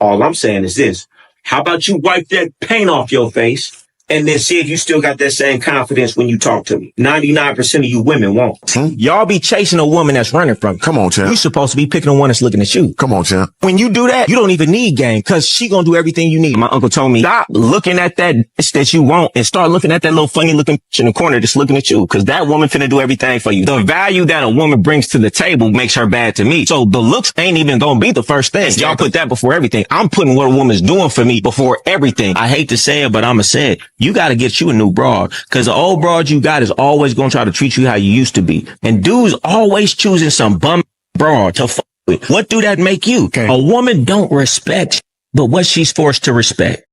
All I'm saying is this. How about you wipe that paint off your face and then see if you still got that same confidence when you talk to me? 99% of you women won't. Y'all be chasing a woman that's running from you. Come on, champ. You supposed to be picking the one that's looking at you. Come on, champ. When you do that, you don't even need game because she gonna do everything you need. My uncle told me, stop looking at that bitch that you want and start looking at that little funny looking bitch in the corner just looking at you because that woman finna do everything for you. The value that a woman brings to the table makes her bad to me. So the looks ain't even gonna be the first thing. Y'all put that before everything. I'm putting what a woman's doing for me before everything. I hate to say it, but I'ma say it. You gotta get you a new broad because the old broad you got is always gonna try to treat you how you used to be. And dudes always choosing some bum broad to fuck with. What do that make you? Okay. A woman don't respect, but what she's forced to respect.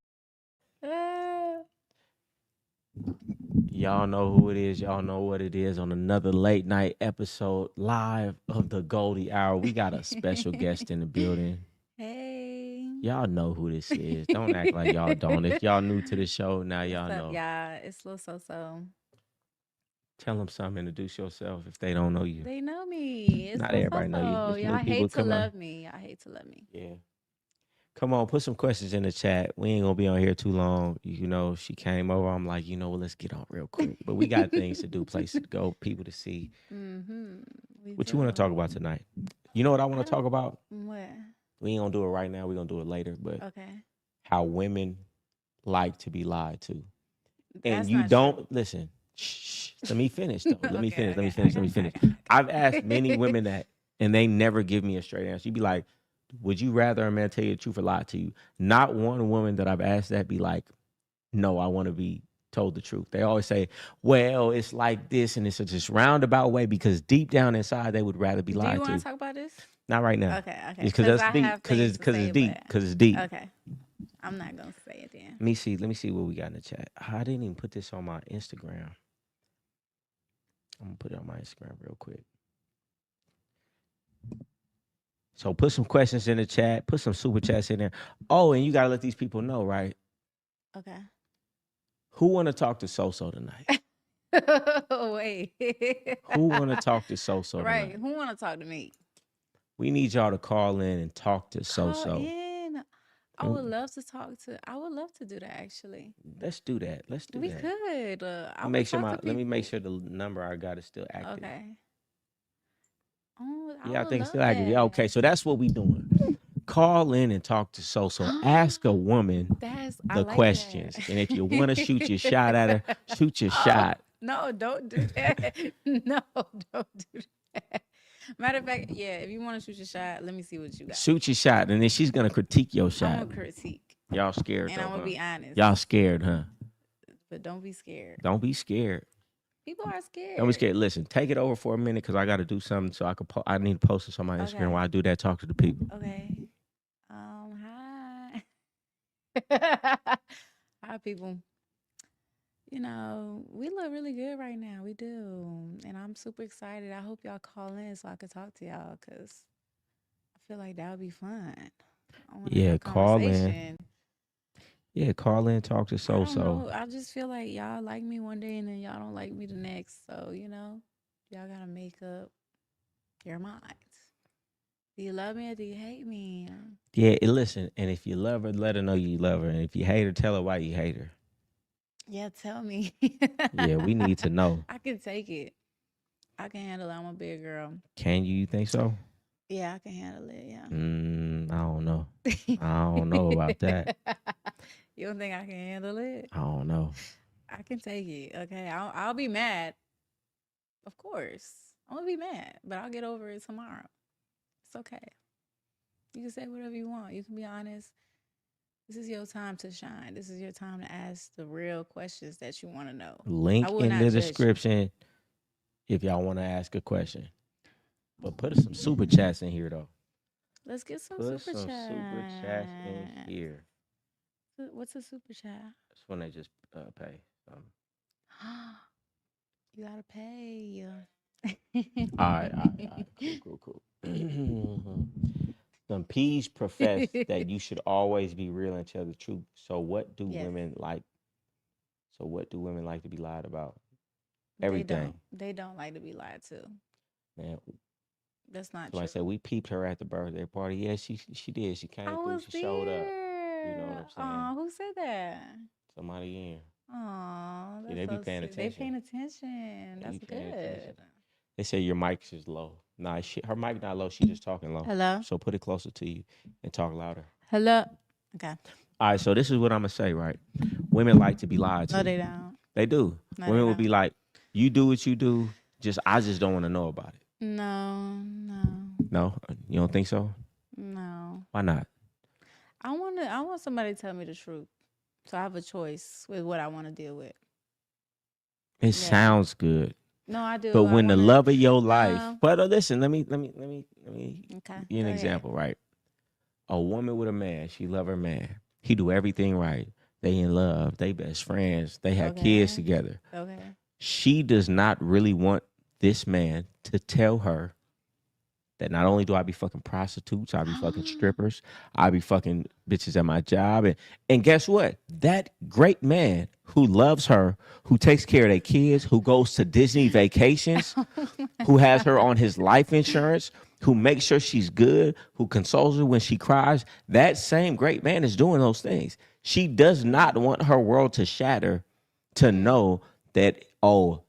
Y'all know who it is. Y'all know what it is on another late night episode live of the Goldie Hour. We got a special guest in the building. Hey. Y'all know who this is. Don't act like y'all don't. If y'all new to the show, now y'all know. Yeah, it's Lil So. Tell them something. Introduce yourself if they don't know you. They know me. It's Not Lil everybody know you. Y'all hate to love me. Y'all hate to love me. Yeah. Come on, put some questions in the chat. We ain't gonna be on here too long. You know, she came over. I'm like, you know what? Let's get on real quick. But we got things to do, places to go, people to see. What you want to talk about tonight? You know what I want to talk about? What? We ain't gonna do it right now. We're gonna do it later. But okay, how women like to be lied to, and That's you not don't true. listen. Shh. Let me finish. Though. Let me Okay, finish. okay, Let me finish. okay. I've asked many women that, and they never give me a straight answer. You'd be like, would you rather a man tell you the truth or lie to you? Not one woman that I've asked that be like, no, I want to be told the truth. They always say, well, it's like this, and it's just roundabout way because deep down inside they would rather be lied to. Do you want to talk about this? Not right now. Okay. Because that's deep. Because it's deep. Because it's deep. Okay. I'm not gonna say it then. Let me see what we got in the chat. I didn't even put this on my Instagram. I'm gonna put it on my Instagram real quick. So put some questions in the chat. Put some super chats in there. Oh, and you gotta let these people know, right? Okay. Who want to talk to So tonight? Wait. Who want to talk to So tonight? Right. Who want to talk to me? We need y'all to call in and talk to So. Call in. I would love to talk to. I would love to do that actually. Let's do that. We could. Let me make sure the number I got is still active. Okay. Oh, I think it's still active. Yeah, okay. So that's what we doing. Call in and talk to So. Ask a woman the questions. And if you want to shoot your shot at her, shoot your shot. No, don't do that. No, don't do that. Matter of fact, yeah, if you want to shoot your shot, let me see what you got. Shoot your shot, and then she's gonna critique your shot. I'm gonna critique. Y'all scared? And I'm gonna be honest. Y'all scared, huh? But don't be scared. Don't be scared. People are scared. Don't be scared. Listen, take it over for a minute because I got to do something so I could. I need to post this on my Instagram while I do that. Talk to the people. Okay. Hi. Hi, people. You know, we look really good right now. We do. And I'm super excited. I hope y'all call in so I could talk to y'all because I feel like that would be fun. Yeah, call in. Yeah, call in, talk to So. I just feel like y'all like me one day and then y'all don't like me the next. So, you know, y'all got to make up your minds. Do you love me or do you hate me? Yeah, listen, and if you love her, let her know you love her. And if you hate her, tell her why you hate her. Yeah, tell me. Yeah, we need to know. I can take it. I can handle it. I'm a big girl. Can you? You think so? Yeah, I can handle it. Yeah. I don't know. I don't know about that. You don't think I can handle it? I don't know. I can take it. Okay, I'll be mad. Of course, I'm gonna be mad, but I'll get over it tomorrow. It's okay. You can say whatever you want. You can be honest. This is your time to shine. This is your time to ask the real questions that you want to know. Link in the description if y'all want to ask a question. But put some super chats in here, though. Let's get some super chats. Put some super chats in here. What's a super chat? That's when they just pay. You gotta pay. All right. Cool. Some P's profess that you should always be real and tell the truth. So what do women like? So what do women like to be lied about? Everything. They don't like to be lied to. Man, That's not So I true. said we peeped her at the birthday party. Yeah, she did. She came I through. was She showed up. You know what there. I'm saying? Who said that? Somebody in. Oh, Yeah, that's they be so paying sweet. They attention. paying attention. They That's be paying good. attention. They say your mic is low. Nah, her mic not low. She just talking low. Hello? So put it closer to you and talk louder. Hello? Okay. All right, so this is what I'm gonna say, right? Women like to be lied to. No, they don't. They do. No, Women they will be don't. like, "You do what you do. I just don't want to know about it." No. No, you don't think so? No. Why not? I want somebody to tell me the truth. So I have a choice with what I want to deal with. It sounds good. No, I do. But when the love of your No. life, but listen, let me Okay. give you an Go example, right? A woman with a man, she love her man. He do everything right. They in love. They best friends. They have kids together. Okay. She does not really want this man to tell her that not only do I be fucking prostitutes, I be fucking strippers, I be fucking bitches at my job. And guess what? That great man who loves her, who takes care of their kids, who goes to Disney vacations, who has her on his life insurance, who makes sure she's good, who consoles her when she cries, that same great man is doing those things. She does not want her world to shatter to know that, oh,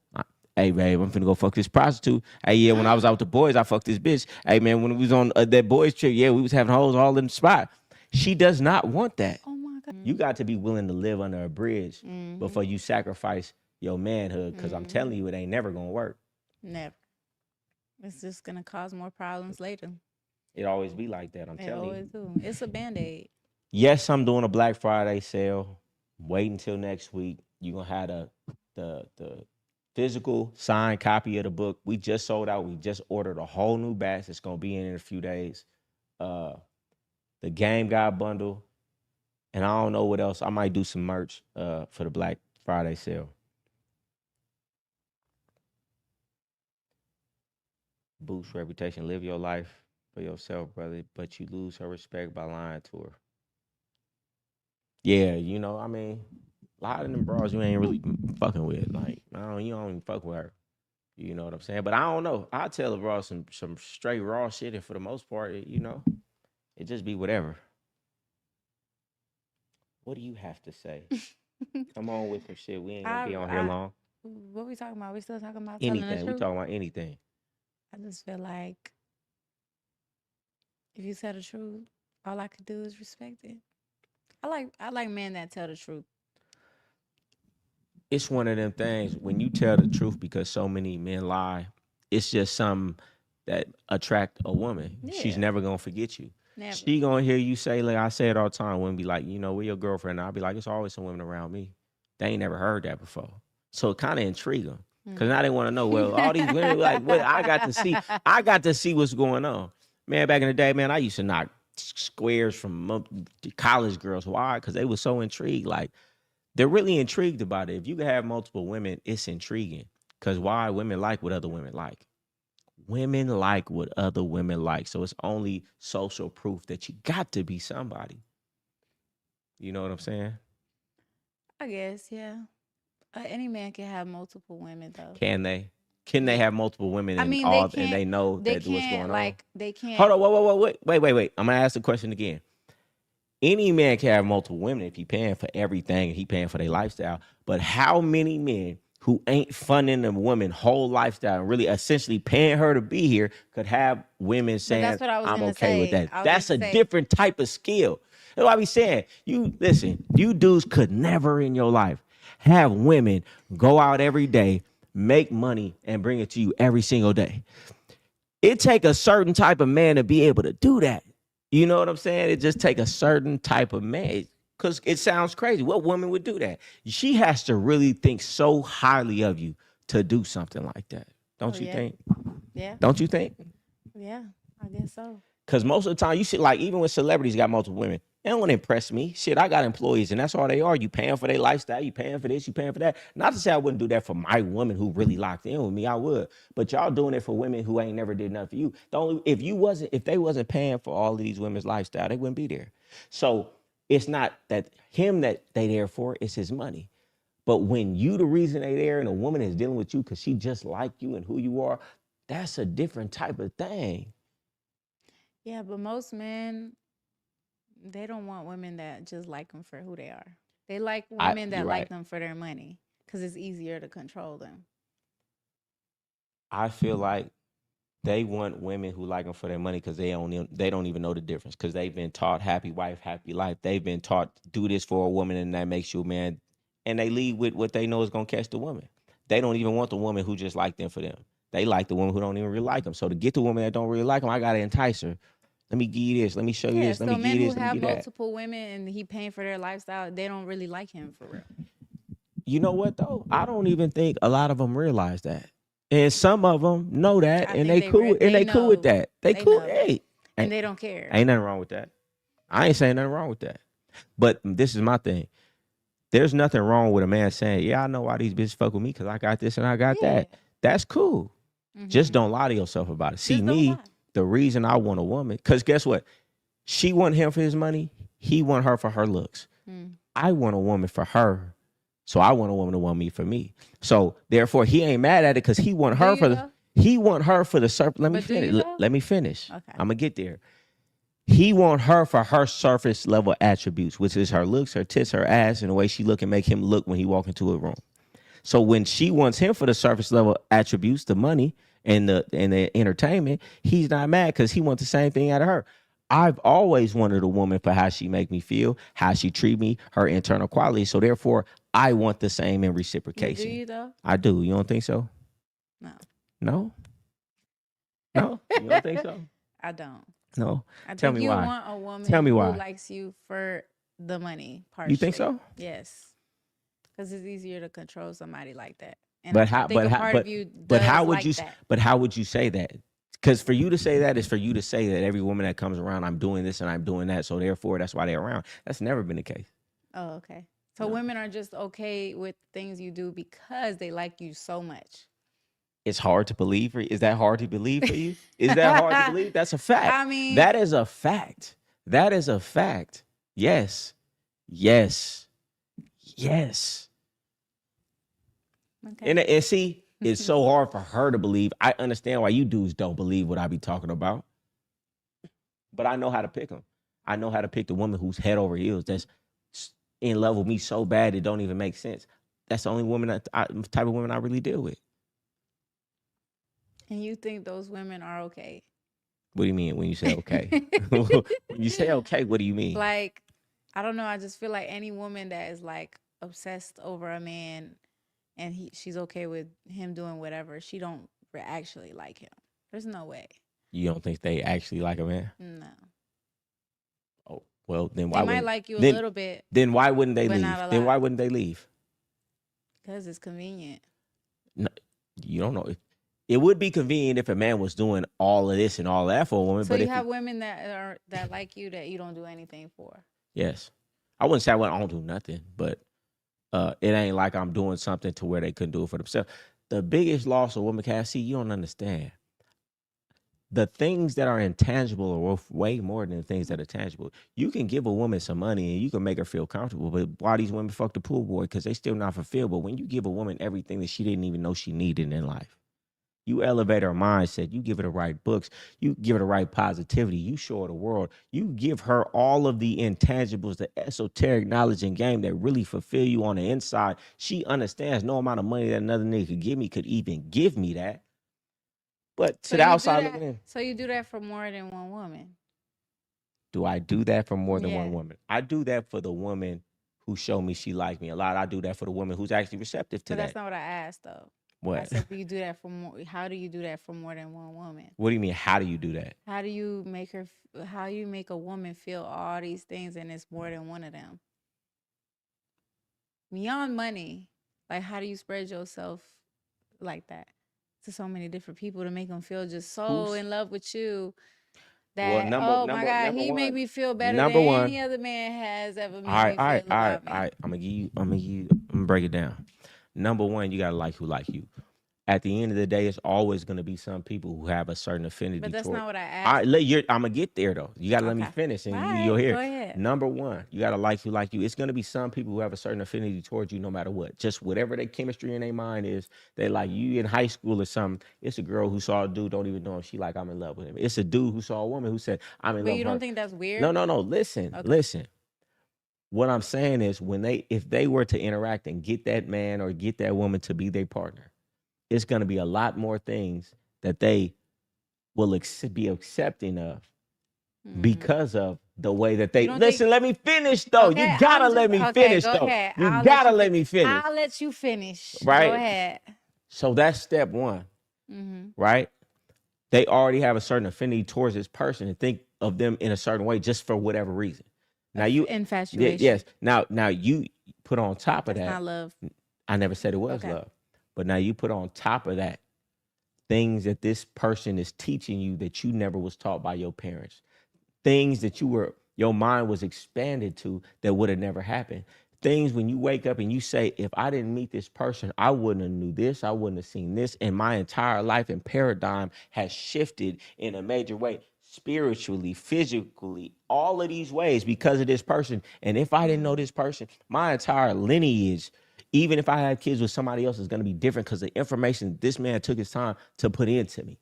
hey, babe, I'm finna go fuck this prostitute. Hey, yeah, when I was out with the boys, I fucked this bitch. Hey, man, when we was on that boys trip, yeah, we was having hoes all in the spot. She does not want that. Oh, my God. You got to be willing to live under a bridge before you sacrifice your manhood, because I'm telling you, it ain't never going to work. Never. It's just going to cause more problems later. It always be like that, I'm It telling always you. do. It's a Band-Aid. Yes, I'm doing a Black Friday sale. Wait until next week. You're going to have the physical signed copy of the book. We just sold out. We just ordered a whole new batch. It's going to be in a few days. The GameGod bundle. And I don't know what else. I might do some merch for the Black Friday sale. Boost reputation. Live your life for yourself, brother, but you lose her respect by lying to her. Yeah, you know, I mean, a lot of them bros you ain't really fucking with. Like, you don't even fuck with her. You know what I'm saying? But I don't know. I tell a bro some straight raw shit, and for the most part, it just be whatever. What do you have to say? Come on with some shit. We ain't gonna be on here long. What we talking about? We still talking about telling the Anything. We truth? talking about anything. I just feel like if you tell the truth, all I could do is respect it. I like men that tell the truth. It's one of them things when you tell the truth, because so many men lie. It's just something that attract a woman. Yeah. She's never gonna forget you. Never. She gonna hear you say, like I say it all the time. Women be like, where your girlfriend? I'll be like, it's always some women around me. They ain't never heard that before. So it kind of intrigue them. Because now they want to know, well, all these women, like, what I got to see what's going on. Man, back in the day, man, I used to knock squares from college girls. Why? Because they were so intrigued. Like, they're really intrigued about it. If you can have multiple women, it's intriguing. Because why? Women like what other women like. Women like what other women like. So it's only social proof that you got to be somebody. You know what I'm saying? I guess, yeah. Any man can have multiple women, though. Can they? Can they have multiple women and they know they that what's going on? Like, they can't. Hold on, wait. I'm gonna ask the question again. Any man can have multiple women if he paying for everything and he paying for their lifestyle. But how many men who ain't funding a woman's whole lifestyle and really essentially paying her to be here could have women saying, I'm okay with that? That's a different type of skill. That's what I be saying. You dudes could never in your life have women go out every day, make money, and bring it to you every single day. It take a certain type of man to be able to do that. You know what I'm saying? It just take a certain type of man. Because it sounds crazy. What woman would do that? She has to really think so highly of you to do something like that. Don't you think? Yeah. Don't you think? Yeah, I guess so. Because most of the time, you see, like, even when celebrities got multiple women, they don't want to impress me. Shit, I got employees, and that's all they are. You paying for their lifestyle. You paying for this. You paying for that. Not to say I wouldn't do that for my woman who really locked in with me. I would. But y'all doing it for women who ain't never did nothing for you. If they wasn't paying for all of these women's lifestyle, they wouldn't be there. So it's not that him that they there for, it's his money. But when you the reason they there and a woman is dealing with you because she just like you and who you are, That's a different type of thing. Yeah, but most men, they don't want women that just like them for who they are. They like women that You're like right. them for their money because it's easier to control them. I feel like they want women who like them for their money because they don't even know the difference because they've been taught happy wife, happy life. They've been taught do this for a woman and that makes you a man, and they lead with what they know is gonna catch the woman. They don't even want the woman who just like them for them. They like the woman who don't even really like them. So to get the woman that don't really like them, I gotta entice her. Let me give you this. Let me show you Yeah, this. Let so me give men you who this. Let me have give you that. multiple women and he paying for their lifestyle, they don't really like him for real. You know what though? I don't even think a lot of them realize that, and some of them know that, I and think they cool, and they cool with know. that. They They cool. know. Hey, And they don't care. ain't nothing wrong with that. I ain't saying nothing wrong with that. But this is my thing. There's nothing wrong with a man saying, "Yeah, I know why these bitches fuck with me because I got this and I got that." That's cool. Just don't lie to yourself about it. See, Just don't me, lie. the reason I want a woman, because guess what? She want him for his money. He want her for her looks. I want a woman for her. So I want a woman to want me for me. So therefore, he ain't mad at it because he want her for the surface. Let me finish. Let me finish. Okay. I'm gonna get there. He want her for her surface level attributes, which is her looks, her tits, her ass, and the way she look and make him look when he walk into a room. So when she wants him for the surface level attributes, the money and the entertainment, he's not mad because he wants the same thing out of her. I've always wanted a woman for how she make me feel, how she treat me, her internal qualities. So therefore, I want the same in reciprocation. Do you though? I do. You don't think so? No. No? No? You don't think so? I don't. No. I Tell think me you why. want a woman Tell me who why. likes you for the money. Partially. You think so? Yes. Because it's easier to control somebody like that. And But I how? think But a how? part But of you but does how would like you? that. But how would you say that? Because for you to say that is for you to say that every woman that comes around, I'm doing this and I'm doing that, so therefore that's why they're around. That's never been the case. Oh, okay. So women are just okay with things you do because they like you so much. It's hard to believe. Is that hard to believe for you? Is that hard to believe? That's a fact. I mean, that is a fact. That is a fact. Yes. Yes. Yes. okay. And see, it's so hard for her to believe. I understand why you dudes don't believe what I be talking about. But I know how to pick them. I know how to pick the woman who's head over heels, that's in love with me so bad it don't even make sense. That's the only woman type of women I really deal with. And you think those women are okay? What do you mean when you say okay? When you say okay, what do you mean? Like, I don't know. I just feel like any woman that is like obsessed over a man and she's okay with him doing whatever, she don't actually like him. There's no way. You don't think they actually like a man? No. Oh, well, then why They might wouldn't like you a little bit. Then why wouldn't they but leave? not a Then lot. why wouldn't they leave? Because it's convenient. No, you don't know. It would be convenient if a man was doing all of this and all that for a woman. So but you if have women that like you that you don't do anything for. Yes. I wouldn't say I don't do nothing, but it ain't like I'm doing something to where they couldn't do it for themselves. The biggest loss a woman can have, see, you don't understand. The things that are intangible are worth way more than the things that are tangible. You can give a woman some money and you can make her feel comfortable, but why these women fuck the pool boy? Because they still not fulfilled. But when you give a woman everything that she didn't even know she needed in life, you elevate her mindset. You give her the right books. You give her the right positivity. You show her the world. You give her all of the intangibles, the esoteric knowledge and game that really fulfill you on the inside. She understands no amount of money that another nigga could give me could even give me that. But to the outside looking in. So you do that for more than one woman? Do I do that for more than one woman? I do that for the woman who showed me she liked me a lot. I do that for the woman who's actually receptive to that. But that's not what I asked, though. What? I said, do you do that for more? How do you do that for more than one woman? What do you mean? How do you do that? How do you make her? How you make a woman feel all these things and it's more than one of them? Beyond money, like how do you spread yourself like that to so many different people to make them feel just so in love with you? That my God, he made me feel better than any other man has ever made me feel about me. All right. I'm gonna break it down. Number one, you gotta like who like you. at the end of the day, it's always going to be some people who have a certain affinity. But that's toward. not what I All asked. right, I'm gonna get there though. You gotta let me Okay. finish, and All you'll right, hear. go ahead. Number one, you gotta like you. It's gonna be some people who have a certain affinity towards you, no matter what. Just whatever their chemistry in their mind is. They like you in high school or something. It's a girl who saw a dude, don't even know him. She like, I'm in love with him. It's a dude who saw a woman who said, I'm in But love you with her. don't think that's weird? No. Listen. What I'm saying is, if they were to interact and get that man or get that woman to be their partner, it's gonna be a lot more things that they will be accepting of because of the way that they listen. Let me finish though. Okay, you gotta let me finish go though. ahead. You gotta let me finish. I'll let you finish. Right. Go ahead. So that's step one, right? They already have a certain affinity towards this person and think of them in a certain way just for whatever reason. Now Infatuation. Yes. Now you put on top of That's that. not love. I never said it was love, but now you put on top of that things that this person is teaching you that you never was taught by your parents. Things that your mind was expanded to that would have never happened. Things when you wake up and you say, if I didn't meet this person, I wouldn't have knew this, I wouldn't have seen this, and my entire life and paradigm has shifted in a major way, spiritually, physically, all of these ways because of this person. And if I didn't know this person, my entire lineage, even if I had kids with somebody else, is going to be different because the information this man took his time to put into me.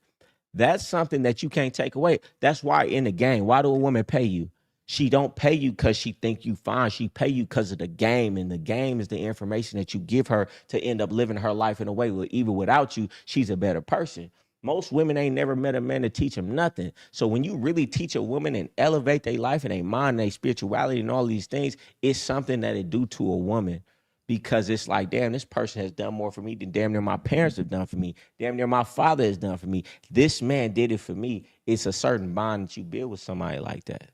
That's something that you can't take away. That's why in the game, why do a woman pay you? She don't pay you because she think you fine. She pay you because of the game, and the game is the information that you give her to end up living her life in a way where even without you, she's a better person. Most women ain't never met a man to teach them nothing. So when you really teach a woman and elevate their life and their mind, their spirituality and all these things, it's something that it do to a woman. Because it's like, damn, this person has done more for me than damn near my parents have done for me. Damn near my father has done for me. This man did it for me. It's a certain bond that you build with somebody like that.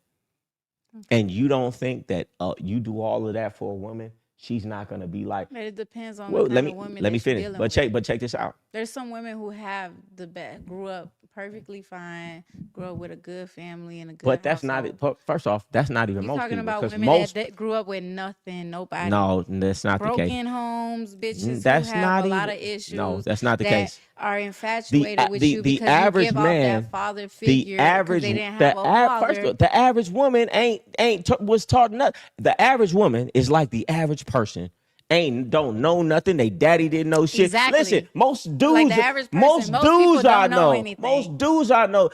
Okay. And you don't think that you do all of that for a woman, she's not going to be like. But it depends on the kind of woman. Let me finish. But check this out. There's some women who have the best, grew up perfectly fine, grew up with a good family and a good But that's household. not it. First off, that's not even most people. You're talking about women that grew up with nothing, nobody. No, that's not the case. Broken homes, bitches that's who have a lot of issues. No, that's not the case. Are infatuated with you because average you give man, off that father figure. The average, they didn't have a father. First of all, the average woman was taught nothing. The average woman is like the average person. Don't know nothing. They daddy didn't know shit. Exactly. Listen, most dudes, like the average person, most dudes I know, anything. most dudes I know,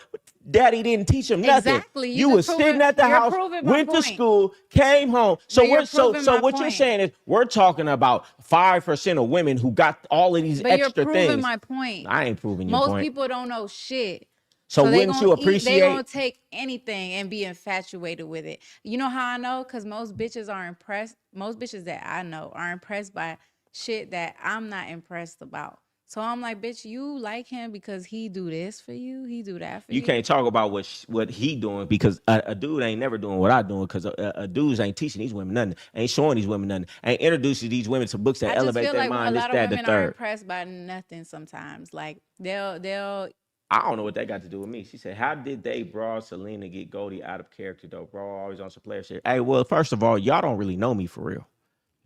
daddy didn't teach them nothing. Exactly. You was sitting at the house, went to school, came home. So what you're saying is we're talking about 5% of women who got all of these extra things. But you're proving my point. I ain't proving your point. Most people don't know shit. So wouldn't you appreciate? They're gonna take anything and be infatuated with it. You know how I know? Because most bitches are impressed. Most bitches that I know are impressed by shit that I'm not impressed about. So I'm like, bitch, you like him because he do this for you. He do that for you. You can't talk about what he doing because a dude ain't never doing what I doing because a dudes ain't teaching these women nothing, ain't showing these women nothing, ain't introducing these women to books that elevate their mind. I just feel like a lot of women are impressed by nothing sometimes. Like they'll. I don't know what that got to do with me. She said, how did they, bro, Selena, get Goldie out of character, though? Bro, always on some player shit. Hey, well, first of all, y'all don't really know me for real.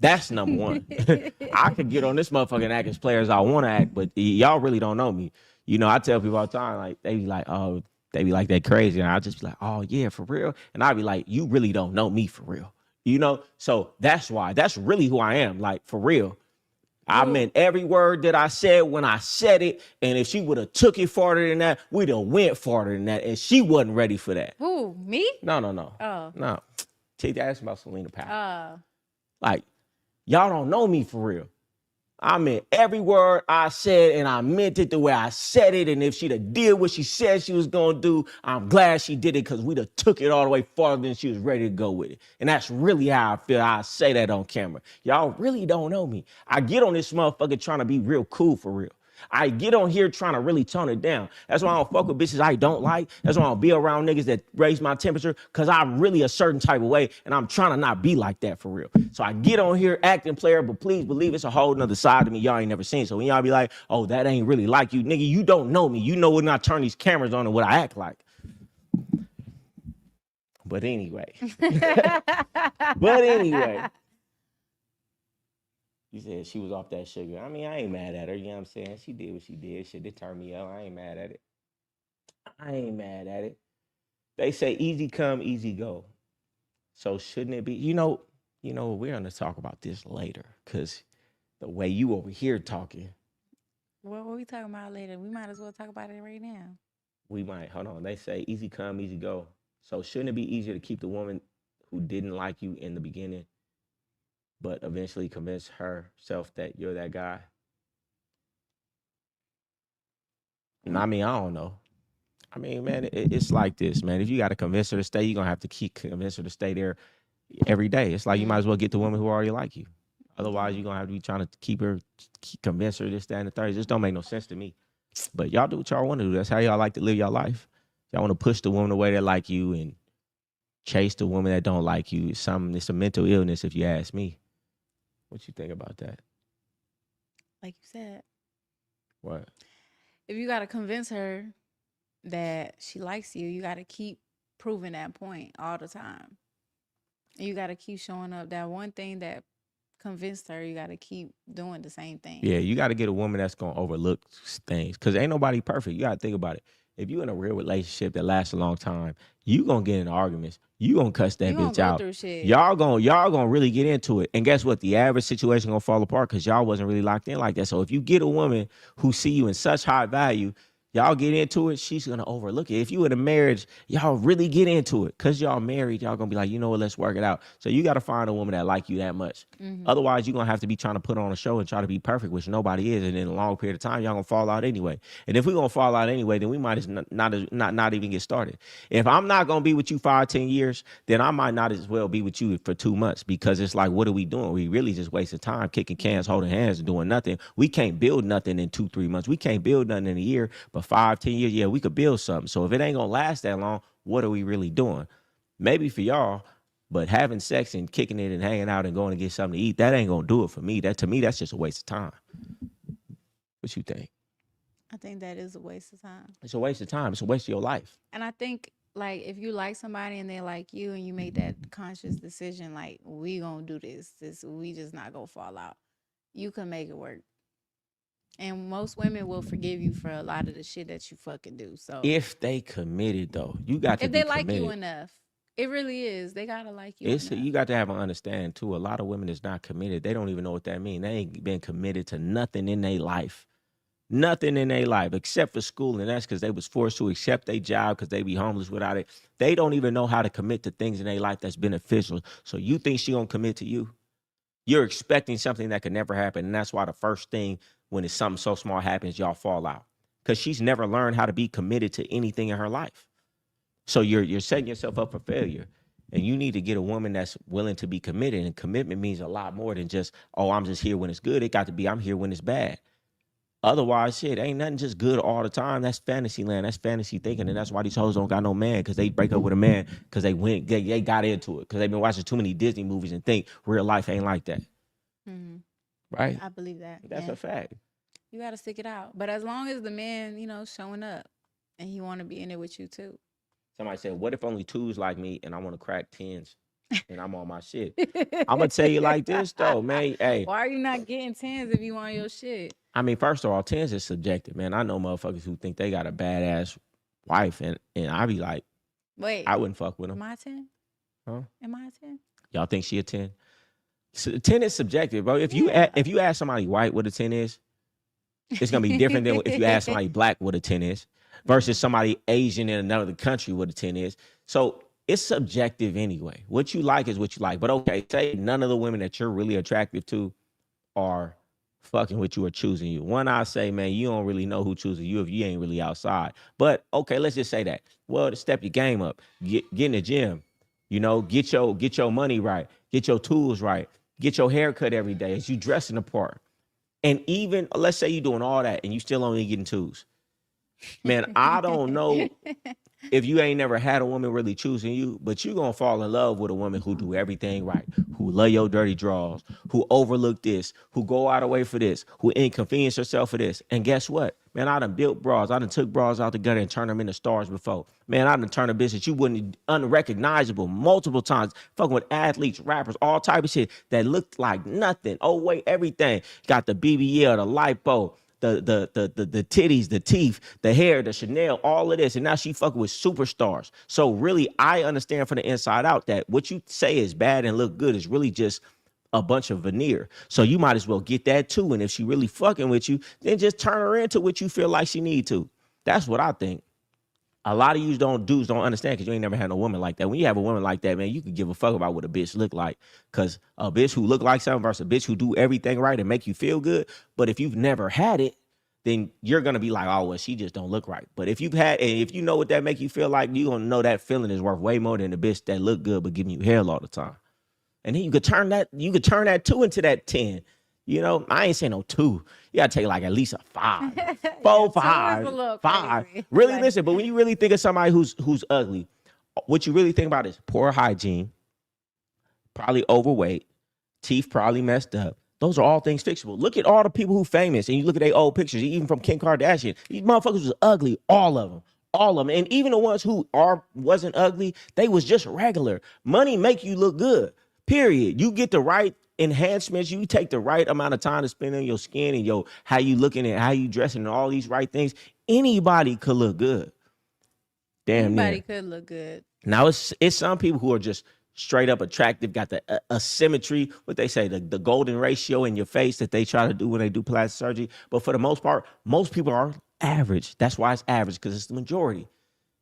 That's number one. I could get on this motherfucking act as player as I want to act, but y'all really don't know me. You know, I tell people all the time, like, they be like, oh, they be like that crazy. And I just be like, oh, yeah, for real. And I be like, you really don't know me for real. You know? So that's why. That's really who I am, like, for real. I meant every word that I said when I said it, and if she would have took it farther than that, we'd have went farther than that, and she wasn't ready for that. Who, me? No. Oh. No. Take that about Selena Powell. Oh. Like, y'all don't know me for real. I meant every word I said, and I meant it the way I said it, and if she'd have did what she said she was going to do, I'm glad she did it because we'd have took it all the way farther than she was ready to go with it. And that's really how I feel. I say that on camera. Y'all really don't know me. I get on this motherfucker trying to be real cool for real. I get on here trying to really tone it down. That's why I don't fuck with bitches I don't like. That's why I don't be around niggas that raise my temperature, because I'm really a certain type of way, and I'm trying to not be like that for real. So I get on here acting player, but please believe it's a whole nother side of me y'all ain't never seen. So when y'all be like, oh, that ain't really like you, nigga, you don't know me. You know when I turn these cameras on and what I act like. But anyway. You said she was off that sugar. I mean, I ain't mad at her. You know what I'm saying? She did what she did. Shit, it turned me up. I ain't mad at it. I ain't mad at it. They say easy come, easy go. So shouldn't it be? We're gonna talk about this later because the way you over here talking, What we talking about later? We might as well talk about it right now. we might. Hold on. They say easy come, easy go. So shouldn't it be easier to keep the woman who didn't like you in the beginning, but eventually convince herself that you're that guy? And I mean, I don't know. I mean, man, it's like this, man. If you got to convince her to stay, you're going to have to keep convince her to stay there every day. It's like you might as well get the woman who already like you. Otherwise, you're going to have to be trying to convince her this, that, and the third. It just don't make no sense to me. But y'all do what y'all want to do. That's how y'all like to live your life. Y'all want to push the woman away that like you and chase the woman that don't like you. It's a mental illness, if you ask me. What you think about that? Like you said, What? if you got to convince her that she likes you, you got to keep proving that point all the time. And you got to keep showing up. That one thing that convinced her, you got to keep doing the same thing. Yeah, you got to get a woman that's going to overlook things because ain't nobody perfect. You got to think about it. If you in a real relationship that lasts a long time, you going to get in arguments. You going to cuss that bitch out. Y'all going to really get into it. And guess what? The average situation going to fall apart because y'all wasn't really locked in like that. So if you get a woman who see you in such high value, y'all get into it, she's going to overlook it. If you in a marriage, y'all really get into it. Because y'all married, y'all going to be like, you know what, let's work it out. So you got to find a woman that like you that much. Mm-hmm. Otherwise, you're going to have to be trying to put on a show and try to be perfect, which nobody is. And in a long period of time, y'all going to fall out anyway. And if we're going to fall out anyway, then we might as not even get started. If I'm not going to be with you 5-10 years, then I might not as well be with you for 2 months because it's like, what are we doing? We really just wasting time kicking cans, holding hands, and doing nothing. We can't build nothing in 2-3 months. We can't build nothing in a year, but 5-10 years, yeah, we could build something. So if it ain't gonna last that long, what are we really doing? Maybe for y'all, but having sex and kicking it and hanging out and going to get something to eat, that ain't gonna do it for me. To me, that's just a waste of time. What you think? I think that is a waste of time. It's a waste of time. It's a waste of your life. And I think, like, if you like somebody and they like you and you make that conscious decision, like, we gonna do this, we just not gonna fall out, you can make it work. And most women will forgive you for a lot of the shit that you fucking do. So if they committed, though, you got to. If they like you enough, it really is. They gotta like you. You got to have an understanding too. A lot of women is not committed. They don't even know what that means. They ain't been committed to nothing in their life. Nothing in their life except for school, and that's because they was forced to accept their job because they be homeless without it. They don't even know how to commit to things in their life that's beneficial. So you think she gonna commit to you? You're expecting something that could never happen, and that's why the first thing when it's something so small happens, y'all fall out because she's never learned how to be committed to anything in her life. So you're setting yourself up for failure, and you need to get a woman that's willing to be committed. And commitment means a lot more than just, oh, I'm just here when it's good. It got to be, I'm here when it's bad. Otherwise, shit, ain't nothing just good all the time. That's fantasy land. That's fantasy thinking, and that's why these hoes don't got no man because they break up with a man because they got into it because they've been watching too many Disney movies and think real life ain't like that. Mm-hmm. Right? I believe that. That's a fact. You got to stick it out. But as long as the man, showing up and he want to be in it with you too. Somebody said, what if only 2s like me and I want to crack 10s and I'm on my shit? I'm going to tell you like this though, man. Hey. Why are you not getting 10s if you want your shit? I mean, first of all, 10s is subjective, man. I know motherfuckers who think they got a badass wife and I be like, wait, I wouldn't fuck with them. Am I a 10? Huh? Am I a 10? Y'all think she a 10? So 10 is subjective, bro. If you ask somebody white what a 10 is, it's gonna be different than if you ask somebody black what a 10 is versus somebody Asian in another country what a 10 is. So it's subjective anyway. What you like is what you like. But okay, say none of the women that you're really attractive to are fucking with you or choosing you. One, I say, man, you don't really know who choosing you if you ain't really outside. But okay, let's just say that. Well, to step your game up, get in the gym, get your money right, get your tools right, get your hair cut every day as you dressing the part. And even let's say you're doing all that and you still only getting 2s. Man, I don't know if you ain't never had a woman really choosing you, but you're going to fall in love with a woman who do everything right, who love your dirty draws, who overlook this, who go out of the way for this, who inconvenience herself for this. And guess what? Man, I done built bras. I done took bras out the gutter and turned them into stars before. Man, I done turned a bitch that you wouldn't unrecognizable multiple times. Fucking with athletes, rappers, all type of shit that looked like nothing. Oh wait, everything. Got the BBL, the lipo, the titties, the teeth, the hair, the Chanel, all of this. And now she fucking with superstars. So really, I understand from the inside out that what you say is bad and look good is really just a bunch of veneer. So you might as well get that too. And if she really fucking with you, then just turn her into what you feel like she need to. That's what I think. A lot of you dudes don't understand because you ain't never had no woman like that. When you have a woman like that, man, you can give a fuck about what a bitch look like. Because a bitch who look like something versus a bitch who do everything right and make you feel good. But if you've never had it, then you're gonna be like, oh well, she just don't look right. But if you've had, and if you know what that make you feel like, you gonna know that feeling is worth way more than the bitch that look good but giving you hell all the time. And then you could turn that 2 into that 10. You know, I ain't saying no 2. You gotta take like at least a 5. 4, 5. Really listen, but when you really think of somebody who's ugly, what you really think about is poor hygiene, probably overweight, teeth probably messed up. Those are all things fixable. Look at all the people who famous, and you look at their old pictures, even from Kim Kardashian. These motherfuckers was ugly, all of them. All of them. And even the ones who wasn't ugly, they was just regular. Money make you look good. Period. You get the right enhancements. You take the right amount of time to spend on your skin and how you looking and how you dressing and all these right things. Anybody could look good. Damn near. Anybody could look good. Now it's some people who are just straight up attractive, got the asymmetry, what they say, the golden ratio in your face that they try to do when they do plastic surgery. But for the most part, most people are average. That's why it's average, because it's the majority.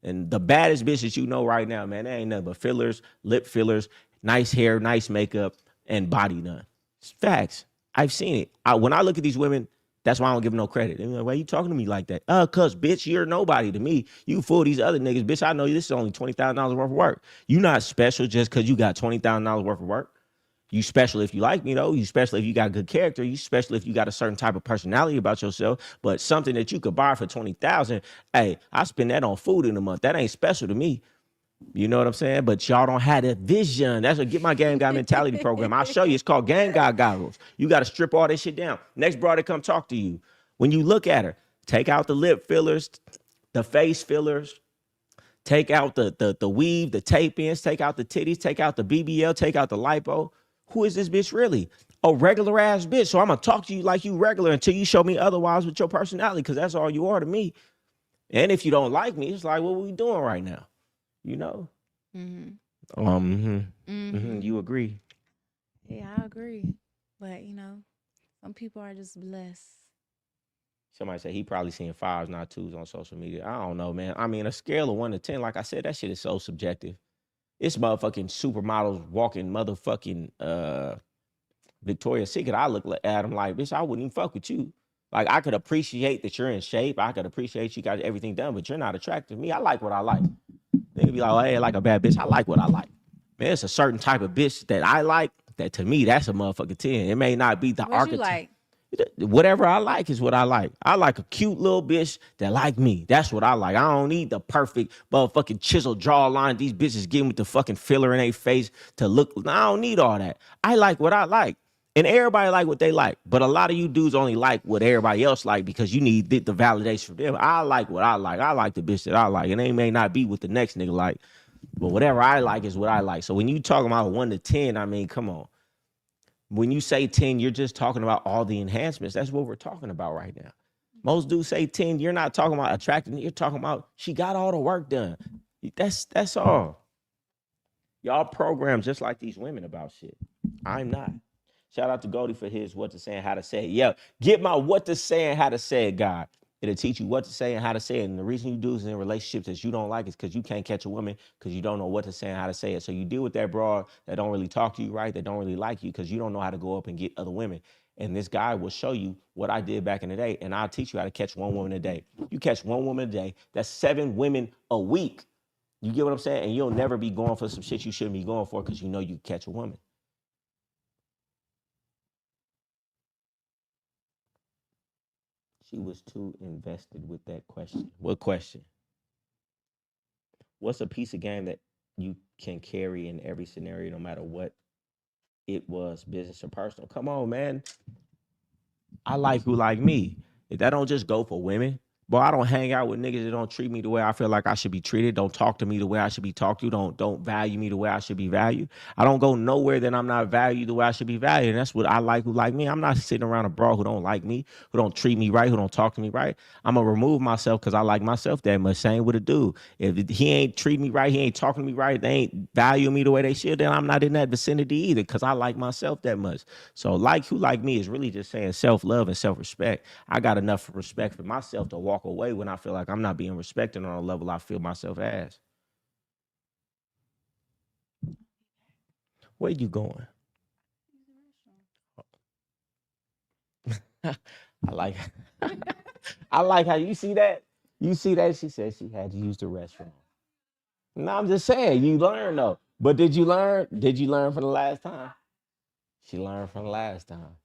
And the baddest bitches you know right now, man, they ain't nothing but fillers, lip fillers, nice hair, nice makeup, and body done. It's facts. I've seen it. When I look at these women, that's why I don't give them no credit. They're like, why are you talking to me like that? Cause bitch, you're nobody to me. You fool these other niggas. Bitch, I know this is only $20,000 worth of work. You not special just cause you got $20,000 worth of work. You special if you like me, though. You special if you got good character. You special if you got a certain type of personality about yourself. But something that you could buy for $20,000, hey, I spend that on food in a month. That ain't special to me. You know what I'm saying? But y'all don't have that vision. That's what Get My Game God Mentality program. I'll show you. It's called Game God Goggles. You got to strip all this shit down. Next brother come talk to you. When you look at her, take out the lip fillers, the face fillers, take out the weave, the tape ins, take out the titties, take out the BBL, take out the lipo. Who is this bitch really? A regular ass bitch. So I'm going to talk to you like you regular until you show me otherwise with your personality, because that's all you are to me. And if you don't like me, it's like, what are we doing right now? You know? You agree? Yeah, I agree. But, some people are just blessed. Somebody said he probably seeing 5s, not 2s on social media. I don't know, man. I mean, a scale of 1 to 10, like I said, that shit is so subjective. It's motherfucking supermodels walking motherfucking Victoria's Secret. I look at them like, bitch, I wouldn't even fuck with you. Like, I could appreciate that you're in shape. I could appreciate you got everything done, but you're not attractive to me. I like what I like. They be like, oh, hey, I like a bad bitch. I like what I like. Man, it's a certain type of bitch that I like that to me, that's a motherfucking 10. It may not be the archetype. Like? Whatever I like is what I like. I like a cute little bitch that like me. That's what I like. I don't need the perfect motherfucking chiseled jawline these bitches getting with the fucking filler in their face to look. I don't need all that. I like what I like. And everybody like what they like. But a lot of you dudes only like what everybody else like because you need the validation from them. I like what I like. I like the bitch that I like. And they may not be what the next nigga like. But whatever I like is what I like. So when you talking about 1 to 10, I mean, come on. When you say 10, you're just talking about all the enhancements. That's what we're talking about right now. Most dudes say 10, you're not talking about attracting. You're talking about she got all the work done. That's all. Y'all programmed just like these women about shit. I'm not. Shout out to Goldie for his what to say and how to say it. Yeah, get my what to say and how to say it, God. It'll teach you what to say and how to say it. And the reason you do is in relationships that you don't like is because you can't catch a woman because you don't know what to say and how to say it. So you deal with that broad that don't really talk to you right, that don't really like you because you don't know how to go up and get other women. And this guy will show you what I did back in the day, and I'll teach you how to catch one woman a day. You catch one woman a day, that's 7 women a week. You get what I'm saying? And you'll never be going for some shit you shouldn't be going for because you know you catch a woman. She was too invested with that question. What question? What's a piece of game that you can carry in every scenario, no matter what it was, business or personal? Come on, man. I like who like me. If that don't just go for women, boy, I don't hang out with niggas that don't treat me the way I feel like I should be treated. Don't talk to me the way I should be talked to. Don't value me the way I should be valued. I don't go nowhere that I'm not valued the way I should be valued. And that's what I like who like me. I'm not sitting around a bro who don't like me, who don't treat me right, who don't talk to me right. I'm going to remove myself because I like myself that much. Same with a dude. If he ain't treat me right, he ain't talking to me right, they ain't value me the way they should, then I'm not in that vicinity either because I like myself that much. So like who like me is really just saying self-love and self-respect. I got enough respect for myself to walk away when I feel like I'm not being respected on a level I feel myself as. Where you going? I like I like how you see that. You see that? She said she had to use the restroom. No, I'm just saying, you learn though. But did you learn? Did you learn from the last time? She learned from the last time.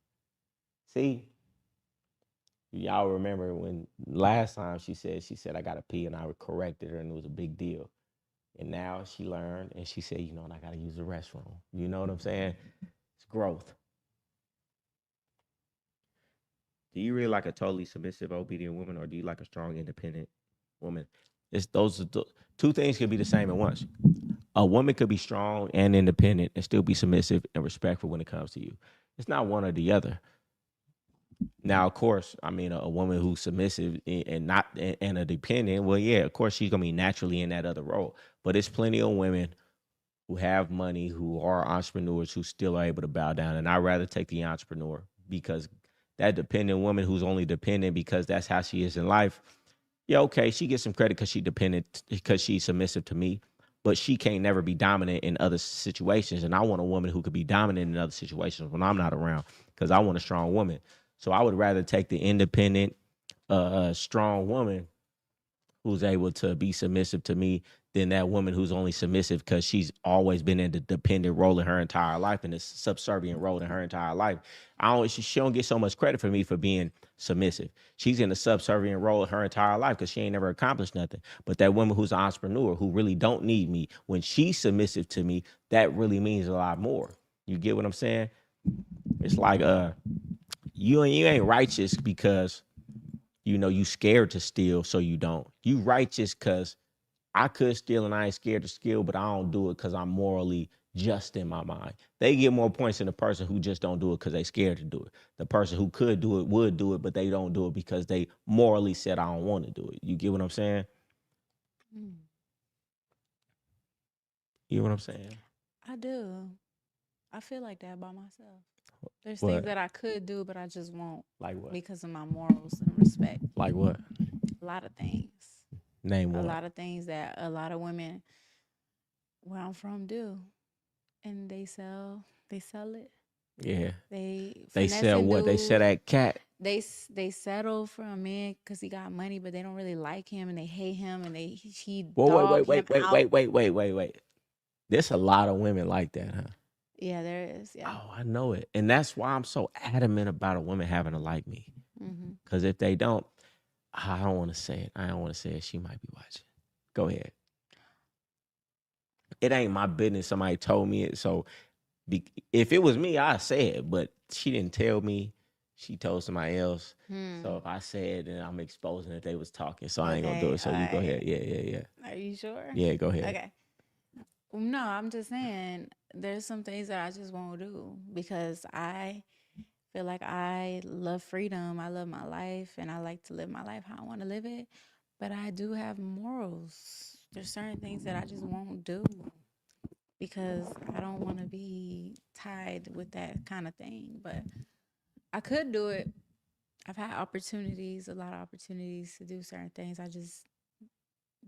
See? Y'all remember when last time she said I gotta pee and I corrected her and it was a big deal. And now she learned and she said, you know, and I gotta use the restroom. You know what I'm saying? It's growth. Do you really like a totally submissive, obedient woman, or do you like a strong, independent woman? It's those two things can be the same at once. A woman could be strong and independent and still be submissive and respectful when it comes to you. It's not one or the other. Now, of course, I mean, a woman who's submissive and not and a dependent, well, yeah, of course, she's gonna be naturally in that other role. But it's plenty of women who have money, who are entrepreneurs, who still are able to bow down. And I'd rather take the entrepreneur because that dependent woman who's only dependent because that's how she is in life. Yeah, okay, she gets some credit because she dependent because she's submissive to me, but she can't never be dominant in other situations. And I want a woman who could be dominant in other situations when I'm not around because I want a strong woman. So I would rather take the independent, strong woman who's able to be submissive to me than that woman who's only submissive because she's always been in the dependent role in her entire life and this subservient role in her entire life. She don't get so much credit for me for being submissive. She's in the subservient role in her entire life because she ain't never accomplished nothing. But that woman who's an entrepreneur who really don't need me, when she's submissive to me, that really means a lot more. You get what I'm saying? It's like you ain't righteous because you know you scared to steal, so you don't. You righteous because I could steal and I ain't scared to steal, but I don't do it because I'm morally just in my mind. They get more points than the person who just don't do it because they scared to do it. The person who could do it would do it, but they don't do it because they morally said I don't want to do it. You get what I'm saying? You get what I'm saying? I do. I feel like that about myself. There's What? things that I could do, but I just won't Like what? because of my morals and respect. Like what? A lot of things. Name A one. lot of things that a lot of women where I'm from do. And they sell it. Yeah. They sell what? They sell that cat. They settle for a man because he got money, but they don't really like him and they hate him and he dog him out. Wait. There's a lot of women like that, huh? Yeah, there is. Yeah. Oh, I know it. And that's why I'm so adamant about a woman having to like me. Because if they don't, I don't want to say it. I don't want to say it. She might be watching. Go ahead. It ain't my business. Somebody told me it. So if it was me, I'd say it. But she didn't tell me. She told somebody else. So if I say it, then I'm exposing that they was talking. So I ain't going to do it. So you go ahead. Yeah. Are you sure? Yeah, go ahead. Okay. No, I'm just saying there's some things that I just won't do because I feel like I love freedom. I love my life and I like to live my life how I want to live it. But I do have morals. There's certain things that I just won't do because I don't want to be tied with that kind of thing. But I could do it. I've had opportunities, a lot of opportunities to do certain things. I just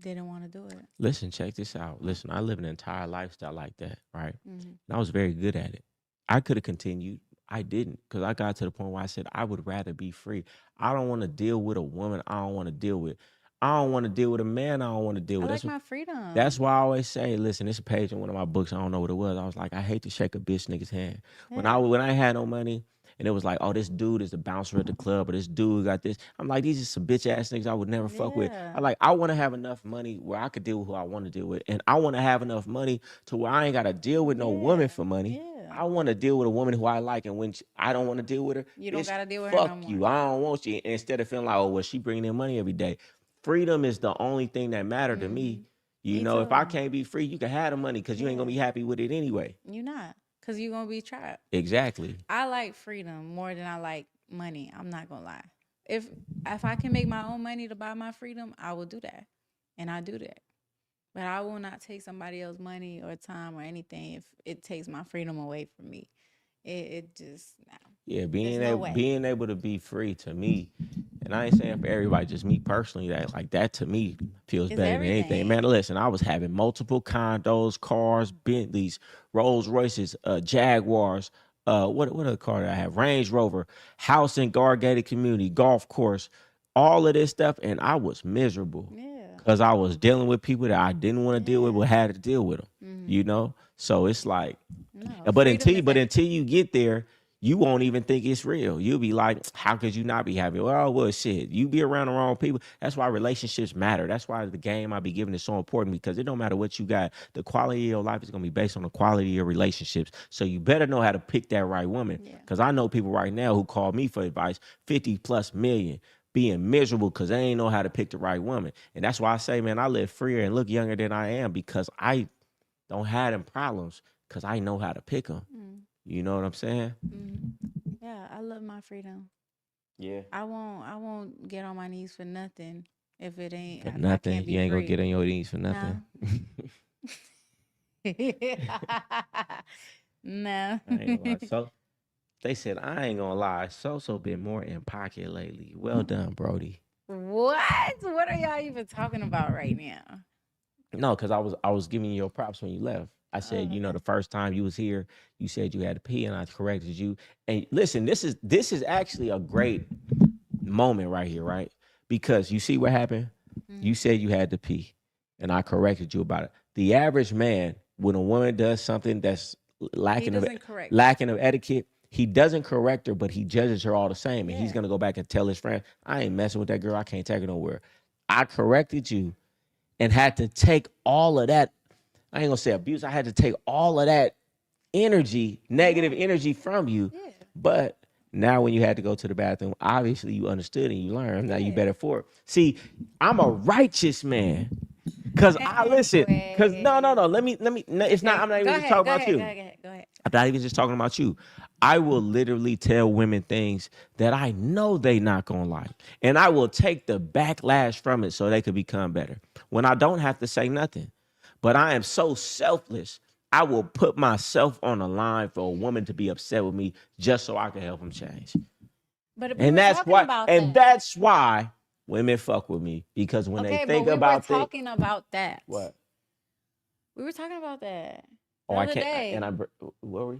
didn't want to do it. Listen, check this out. Listen, I live an entire lifestyle like that, right? And I was very good at it. I could have continued. I didn't because I got to the point where I said I would rather be free. I don't want to deal with a woman I don't want to deal with. I don't want to deal with a man I don't want to deal with. I like my freedom. That's why I always say, listen, it's a page in one of my books. I don't know what it was. I was like, I hate to shake a bitch nigga's hand. Yeah. When I had no money and it was like, oh, this dude is the bouncer at the club, or this dude got this. I'm like, these are some bitch ass niggas I would never fuck with. I want to have enough money where I could deal with who I want to deal with, and I want to have enough money to where I ain't got to deal with no woman for money. I want to deal with a woman who I like, and when I don't want to deal with her, you don't got to deal with her no more. Fuck you, I don't want you. And instead of feeling like, oh, well, she bringing in money every day. Freedom is the only thing that mattered to me. You know, if I can't be free, you can have the money because you ain't gonna be happy with it anyway. You're not, because you're gonna be trapped. Exactly. I like freedom more than I like money. I'm not gonna lie. If I can make my own money to buy my freedom, I will do that, and I do that. But I will not take somebody else's money or time or anything if it takes my freedom away from me. It just yeah, being able to be free to me, and I ain't saying for everybody, just me personally, that to me feels better than anything. Man, listen, I was having multiple condos, cars, Bentleys, Rolls Royces, Jaguars. What other car did I have? Range Rover, house in Gargated Community, golf course, all of this stuff, and I was miserable. Yeah. Because I was dealing with people that I didn't want to deal with, but had to deal with them. You know, so it's like, but until you get there, you won't even think it's real. You'll be like, how could you not be happy? Well, shit, you be around the wrong people. That's why relationships matter. That's why the game I be giving is so important, because it don't matter what you got. The quality of your life is going to be based on the quality of your relationships. So you better know how to pick that right woman. Because I know people right now who call me for advice, 50+ million, being miserable because they ain't know how to pick the right woman. And that's why I say, man, I live freer and look younger than I am, because I don't have them problems, because I know how to pick them. You know what I'm saying? Yeah, I love my freedom. Yeah. I won't get on my knees for nothing if it ain't for nothing. You ain't gonna get on your knees for nothing. No. I ain't gonna lie. So they said, I ain't gonna lie, so been more in pocket lately. Well done, Brody. What? What are y'all even talking about right now? No, because I was giving you your props when you left. I said, you know, the first time you was here, you said you had to pee, and I corrected you. And listen, this is actually a great moment right here, right? Because you see what happened? You said you had to pee, and I corrected you about it. The average man, when a woman does something that's lacking of etiquette, he doesn't correct her, but he judges her all the same. And he's gonna go back and tell his friend, I ain't messing with that girl. I can't take her nowhere. I corrected you and had to take all of that. I ain't gonna say abuse. I had to take all of that energy, negative energy from you. Yeah. But now when you had to go to the bathroom, obviously you understood and you learned. Now you better for it. See, I'm a righteous man. Cause I listen. Cause no. Let me. No, it's not. I'm not even just talking about you. Go ahead. I'm not even just talking about you. I will literally tell women things that I know they not gonna like, and I will take the backlash from it so they could become better. When I don't have to say nothing, but I am so selfless. I will put myself on the line for a woman to be upset with me just so I can help them change. That's why women fuck with me, because when they think about we were talking about that. What? We were talking about that the other day. And what were we?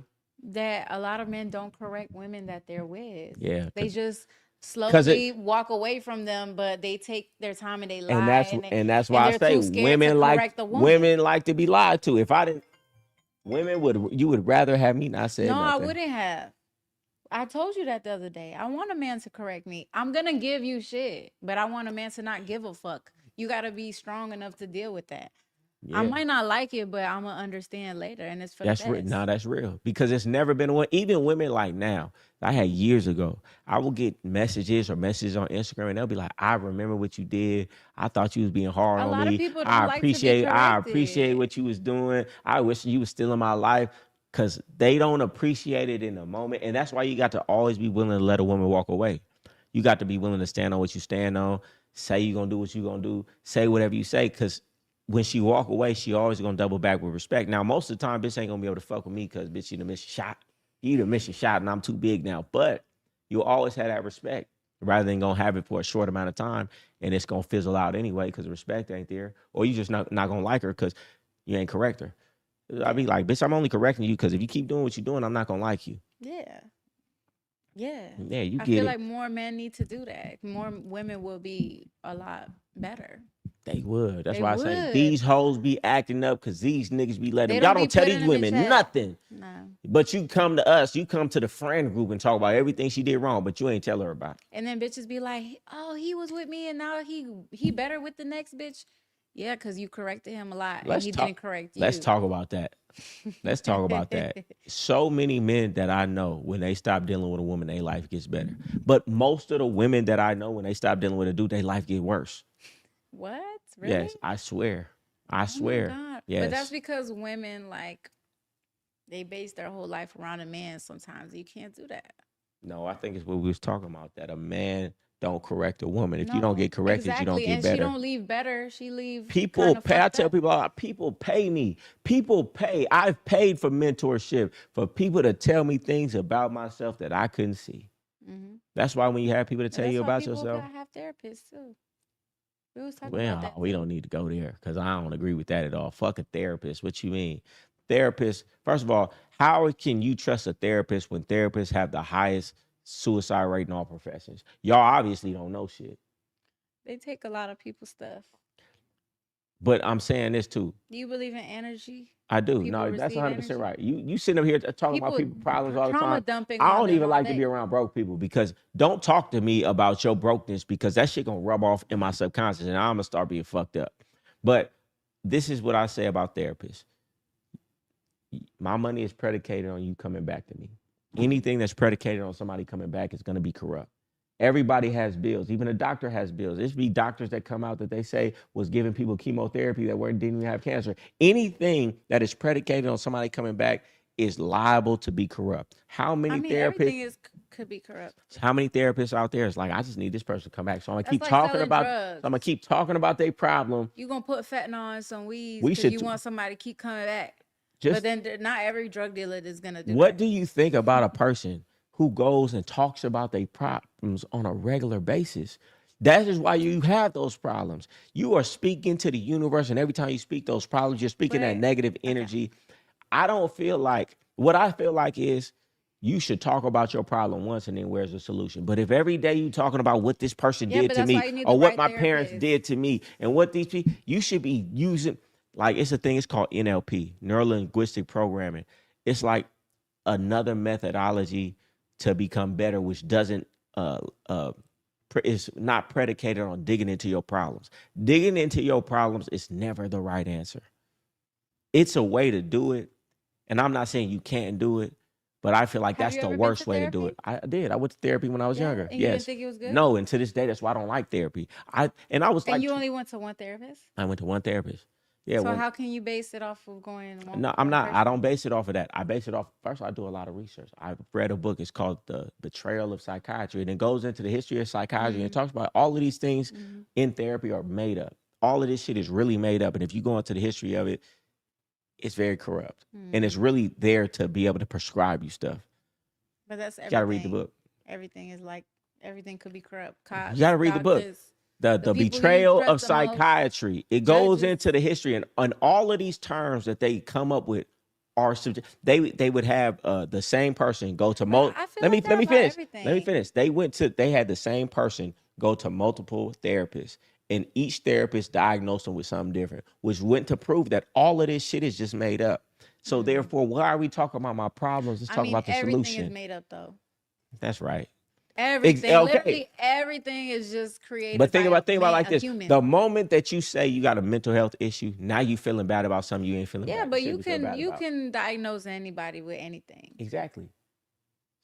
That a lot of men don't correct women that they're with. Yeah. They just slowly walk away from them, but they take their time and they lie. And that's why I say women like to be lied to. If I didn't, you would rather have me not say nothing. No, I wouldn't have. I told you that the other day. I want a man to correct me. I'm going to give you shit, but I want a man to not give a fuck. You got to be strong enough to deal with that. Yeah. I might not like it, but I'm going to understand later. And it's for the best. That's real. Because it's never been one. Even women like now, I had years ago, I will get messages on Instagram, and they'll be like, I remember what you did. I thought you was being hard on me. A lot of people don't like to be corrected. I appreciate what you was doing. I wish you was still in my life. Because they don't appreciate it in the moment. And that's why you got to always be willing to let a woman walk away. You got to be willing to stand on what you stand on. Say you're going to do what you're going to do. Say whatever you say. Because when she walk away, she always going to double back with respect. Now, most of the time, bitch ain't going to be able to fuck with me because, bitch, you done missed your shot. You done missed your shot and I'm too big now. But you'll always have that respect rather than going to have it for a short amount of time and it's going to fizzle out anyway because the respect ain't there. Or you just not going to like her because you ain't correct her. I'd be like, bitch, I'm only correcting you because if you keep doing what you're doing, I'm not going to like you. Yeah. Yeah. Yeah, you get it. I feel like more men need to do that. More women will be a lot better. They would. That's They why I say would. these hoes be acting up because these niggas be letting They them. Y'all don't be don't tell putting these them in women check. nothing. No. But you come to us, you come to the friend group and talk about everything she did wrong, but you ain't tell her about it. And then bitches be like, "Oh, he was with me, and now he better with the next bitch." Yeah, because you corrected him a lot, and he didn't correct you. Let's talk about that. Let's talk about that. So many men that I know, when they stop dealing with a woman, their life gets better. But most of the women that I know, when they stop dealing with a dude, their life get worse. What? Really? Yes, I swear. I swear. Oh my God. Yes. But that's because women, like, they base their whole life around a man sometimes. You can't do that. No, I think it's what we was talking about, that a man don't correct a woman. If you No, don't get corrected, you don't exactly. get And better. she don't leave better. She leave People kinda pay. I fucked tell up. people, people pay me. People pay. I've paid for mentorship for people to tell me things about myself that I couldn't see. Mhm. That's why when you have people to And tell that's you why about people yourself, gotta have therapists too. We was talking about well, that we too. don't need to go there because I don't agree with that at all. Fuck a therapist. What you mean? Therapist, first of all, how can you trust a therapist when therapists have the highest suicide rate in all professions? Y'all obviously don't know shit. They take a lot of people's stuff. But I'm saying this too. Do you believe in energy? I do. People No, that's receive 100% energy? right. You sitting up here talking about People people problems all the trauma time. dumping I on don't them even all like to day. be around broke people because don't talk to me about your brokenness because that shit gonna rub off in my subconscious and I'm gonna start being fucked up. But this is what I say about therapists. My money is predicated on you coming back to me. Anything that's predicated on somebody coming back is gonna be corrupt. Everybody has bills. Even a doctor has bills. There's be doctors that come out that they say was giving people chemotherapy that didn't even have cancer. Anything that is predicated on somebody coming back is liable to be corrupt. How many I mean, therapists? everything could be corrupt. How many therapists out there is like, I just need this person to come back. So I'm gonna That's keep like talking selling about. drugs. So I'm gonna keep talking about their problem. You gonna put fentanyl in some weeds We because should you want somebody to keep coming back. just. But then not every drug dealer is gonna do What that. do you think about a person who goes and talks about their problems on a regular basis? That is why you have those problems. You are speaking to the universe, and every time you speak those problems, you're speaking that But- negative energy. I don't feel like, what I feel like is you should talk about your problem once and then where's the solution. But if every day you talking about what this person Yeah, did but to that's why you me need or the what right my parents therapist. did to me and what these people, you should be using, like it's a thing, it's called NLP, neuro-linguistic programming. It's like another methodology to become better, which doesn't is not predicated on digging into your problems. Digging into your problems is never the right answer. It's a way to do it, and I'm not saying you can't do it, but I feel like Have that's you the ever been worst to way to do it. therapy? I did. I went to therapy when I was Yeah, younger. and you didn't Yes. think it was good? No, and to this day, that's why I don't like therapy. I was like, And you only went to one therapist? I went to one therapist. Yeah. So how can you base it off of going one? No, I'm one not. I person? don't base it off of that. I base it off. First, I do a lot of research. I've read a book. It's called The Betrayal of Psychiatry, and it goes into the history of psychiatry and talks about all of these things in therapy are made up. All of this shit is really made up, and if you go into the history of it, it's very corrupt, and it's really there to be able to prescribe you stuff. But that's everything. You gotta read the book. Everything is like everything could be corrupt. Cops, You gotta read the book. doctors. The people you betrayal trust of the most, psychiatry. It goes judges. into the history, and all of these terms that they come up with are they would have the same person go to I feel let me like that about finish. Let me everything. finish. They had the same person go to multiple therapists, and each therapist diagnosed them with something different, which went to prove that all of this shit is just made up. So therefore, why are we talking about my problems? Let's talk about the everything solution. is made up though. That's right. Everything, okay. literally everything is just created. But think by about it like a this: human. the moment that you say you got a mental health issue, now you feeling bad about something you ain't feeling. Yeah, bad. but shouldn't feel bad you about. can diagnose anybody with anything. Exactly.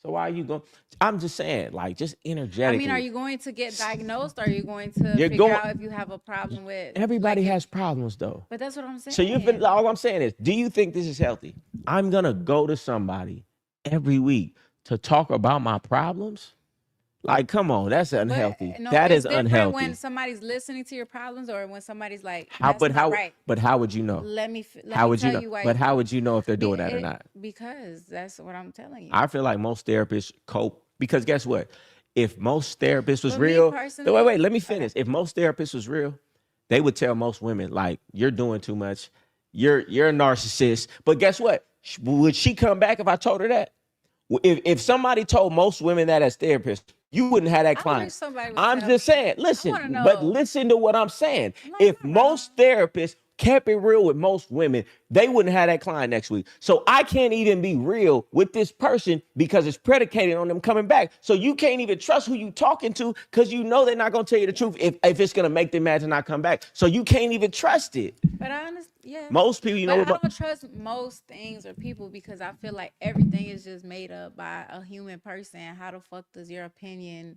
So why are you going? I'm just saying, like, just energetically. I mean, are you going to get diagnosed? Or are you going to You're figure going- out if you have a problem with? Everybody like, has problems, though. But that's what I'm saying. So all I'm saying is, do you think this is healthy? I'm gonna go to somebody every week to talk about my problems. Like, come on, that's unhealthy. No, that it's is different unhealthy. when somebody's listening to your problems or when somebody's like, Right. But how would you know? Let me how would tell you know? you why. But how would you know if they're doing that or not? Because that's what I'm telling you. I feel like most therapists cope because guess what? If most therapists was But me real, personally- wait, let me finish. If most therapists was real, they would tell most women like, "You're doing too much. You're a narcissist." But guess what? Would she come back if I told her that? If somebody told most women that as therapists, You wouldn't have that I client. wish somebody would I'm tell just me. saying, listen, wanna but know. listen to what I'm saying. I'm like, If no, most therapists kept it real with most women, they wouldn't have that client next week. So I can't even be real with this person because it's predicated on them coming back. So you can't even trust who you talking to because you know they're not going to tell you the truth if it's going to make them mad to not come back. So you can't even trust it. But I understand, yeah. Most people, you know, But I don't trust most things or people because I feel like everything is just made up by a human person. How the fuck does your opinion?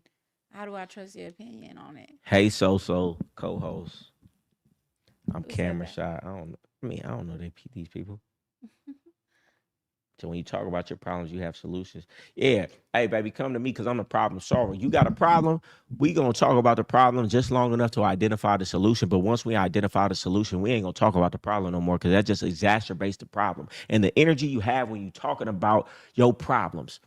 How do I trust your opinion on it? hey, so co-host. I'm Who said camera that? shy. I don't know these people. So when you talk about your problems, you have solutions. Yeah. Hey, baby, come to me because I'm the problem solver. You got a problem? We going to talk about the problem just long enough to identify the solution. But once we identify the solution, we ain't going to talk about the problem no more because that just exacerbates the problem. And the energy you have when you talking about your problems.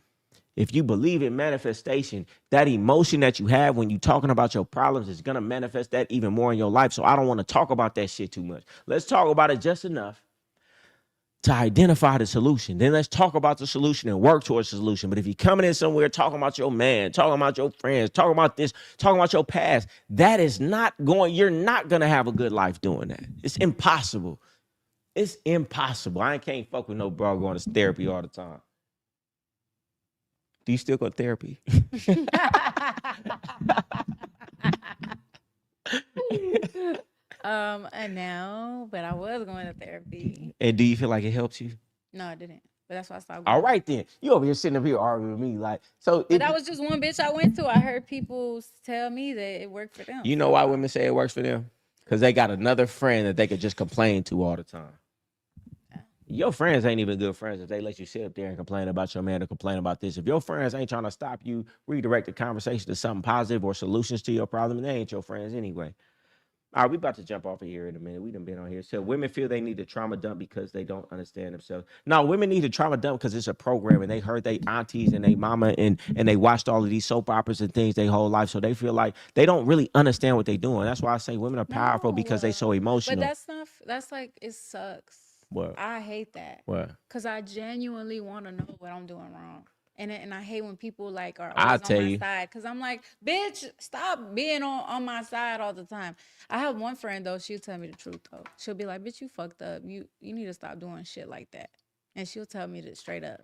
If you believe in manifestation, that emotion that you have when you talking about your problems is going to manifest that even more in your life. So I don't want to talk about that shit too much. Let's talk about it just enough to identify the solution. Then let's talk about the solution and work towards the solution. But if you're coming in somewhere talking about your man, talking about your friends, talking about this, talking about your past, that is not going, you're not going to have a good life doing that. It's impossible. It's impossible. I can't fuck with no bro going to therapy all the time. Do you still go to therapy? No, but I was going to therapy. And do you feel like it helps you? No, I didn't. But that's why I stopped going. All right then. You over here sitting up here arguing with me like so. But that was just one bitch I went to. I heard people tell me that it worked for them. You know why women say it works for them? Because they got another friend that they could just complain to all the time. Your friends ain't even good friends if they let you sit up there and complain about your man or complain about this. If your friends ain't trying to stop you, redirect the conversation to something positive or solutions to your problem, they ain't your friends anyway. All right, we about to jump off of here in a minute. We done been on here. So women feel they need to trauma dump because they don't understand themselves. No, women need to trauma dump because it's a program and they heard they aunties and they mama and they watched all of these soap operas and things their whole life. So they feel like they don't really understand what they're doing. That's why I say women are powerful because they so emotional. But that's like, it sucks. What? I hate that. What? Because I genuinely want to know what I'm doing wrong. And I hate when people like are I'll always tell on my you. side. Because I'm like, bitch, stop being on my side all the time. I have one friend, though. She'll tell me the truth, though. She'll be like, bitch, you fucked up. You need to stop doing shit like that. And she'll tell me that straight up.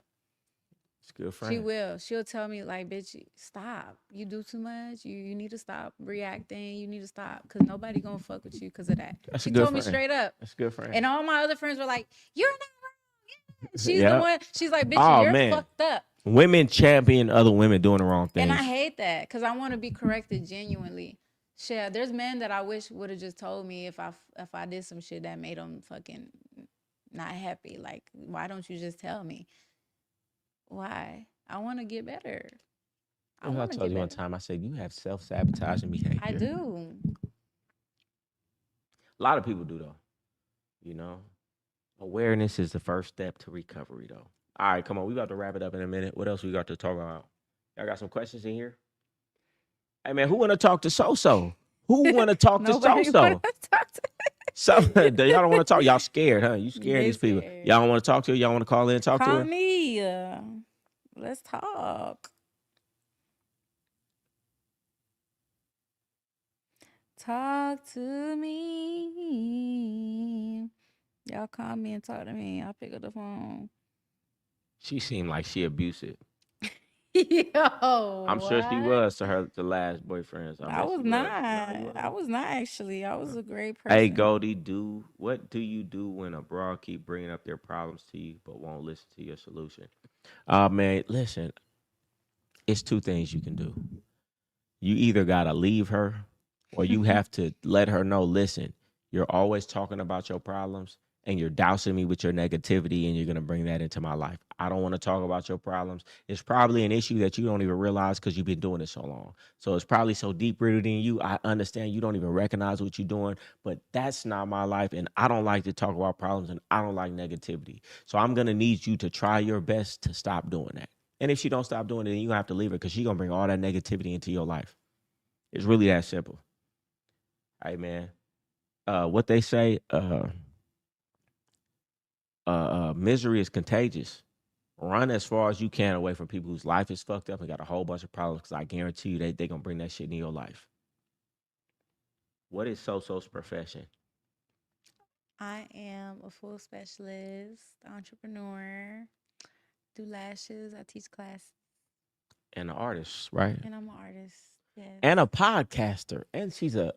It's a good friend. She will. She'll tell me, like, bitch, stop. You do too much. You need to stop reacting. You need to stop. Because nobody going to fuck with you because of that. That's she a good told friend. me straight up. That's a good friend. And all my other friends were like, you're not wrong. She's Yeah. the one. She's like, bitch, you're fucked up. Women champion other women doing the wrong things. And I hate that because I want to be corrected genuinely. Shit, there's men that I wish would have just told me if I did some shit that made them fucking not happy. Like, why don't you just tell me? Why? I want to get better. I told you one time, I said, you have self-sabotaging behavior. I do. A lot of people do, though. You know? Awareness is the first step to recovery, though. All right, come on. We about to wrap it up in a minute. What else we got to talk about? Y'all got some questions in here? Hey, man, who want to talk to So-So? Who want to talk to So-So? Y'all don't want to talk. Y'all scared, huh? You scared these people. Y'all don't want to talk to her? Y'all want to call in and talk to her? Call me. Let's talk. Talk to me. Y'all call me and talk to me. I'll pick up the phone. She seemed like she abusive. Yo, I'm sure she was to the last boyfriends. I was not. I was not actually. I was a great person. Hey, Goldie, what do you do when a broad keep bringing up their problems to you but won't listen to your solution? Man, listen. It's two things you can do. You either gotta leave her, or you have to let her know. Listen, you're always talking about your problems, and you're dousing me with your negativity, and you're gonna bring that into my life. I don't want to talk about your problems. It's probably an issue that you don't even realize because you've been doing it so long. So it's probably so deep rooted in you. I understand you don't even recognize what you're doing, but that's not my life. And I don't like to talk about problems, and I don't like negativity. So I'm going to need you to try your best to stop doing that. And if she don't stop doing it, then you have to leave her because she's going to bring all that negativity into your life. It's really that simple. All right, man. What they say, misery is contagious. Run as far as you can away from people whose life is fucked up and got a whole bunch of problems, because I guarantee you they gonna bring that shit in your life. What is So-So's profession? I am a full specialist, entrepreneur, do lashes, I teach class, And an artist, right? and I'm an artist. Yes. And a podcaster. And she's a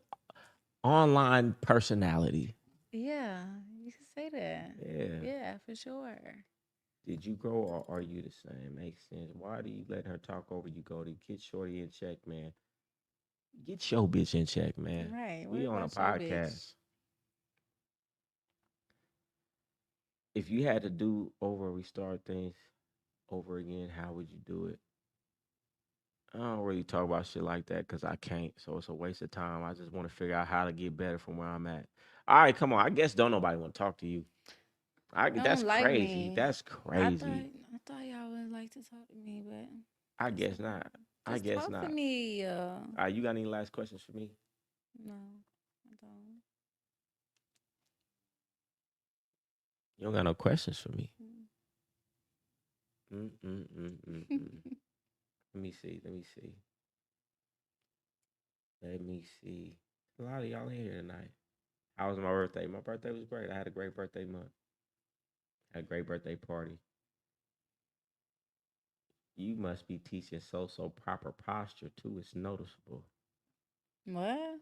online personality. Yeah, you can say that. Yeah. Yeah, for sure. Did you grow or are you the same? Makes sense. Why do you let her talk over you, Goldie? Get Shorty in check, man. Get your bitch in check, man. Right. We What on a about your bitch? podcast. If you had to do over, restart things over again, how would you do it? I don't really talk about shit like that because I can't. So it's a waste of time. I just want to figure out how to get better from where I'm at. All right, come on. I guess don't nobody want to talk to you. That's Don't like crazy. me. That's crazy. I thought y'all would like to talk to me, but I it's guess okay. not. I Just guess talk not. to me. All right, you got any last questions for me? No, I don't. You don't got no questions for me. Mm. Let me see. A lot of y'all in here tonight. How was my birthday? My birthday was great. I had a great birthday month. Had a great birthday party. You must be teaching So-So proper posture too. It's noticeable. What?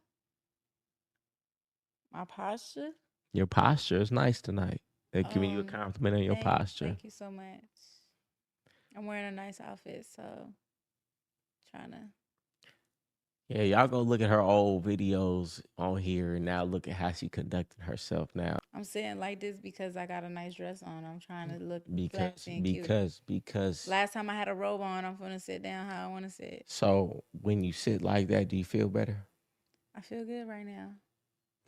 My posture? Your posture is nice tonight. They're giving you a compliment on your posture. Thank you so much. I'm wearing a nice outfit, so trying to. Yeah, y'all go look at her old videos on here and now look at how she conducted herself now. I'm sitting like this because I got a nice dress on. I'm trying to look classy and because last time I had a robe on, I'm gonna sit down how I want to sit. So when you sit like that, do you feel better? I feel good right now.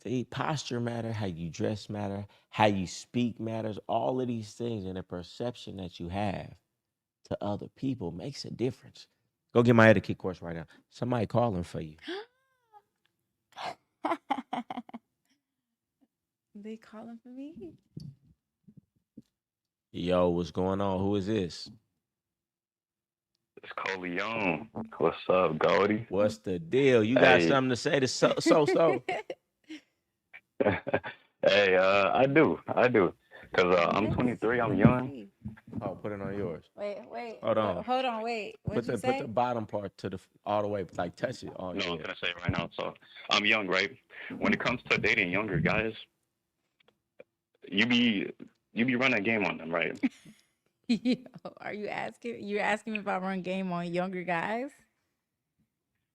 See, posture matter, how you dress matter, how you speak matters. All of these things and the perception that you have to other people makes a difference. Go get my etiquette course right now. Somebody calling for you. They calling for me? Yo, what's going on? Who is this? It's Coley Young. What's up, Goldie? What's the deal? You got something to say to So-So? Hey, I do. Cause I'm 23. I'm young. Oh, put it on yours. Wait. Hold on. Wait. What'd you say? Put the bottom part to the all the way, like touch it. Oh, No, yeah. I'm gonna say it right now. So I'm young, right? When it comes to dating younger guys, you be running a game on them, right? Yo, are you asking? You're asking me if I run game on younger guys?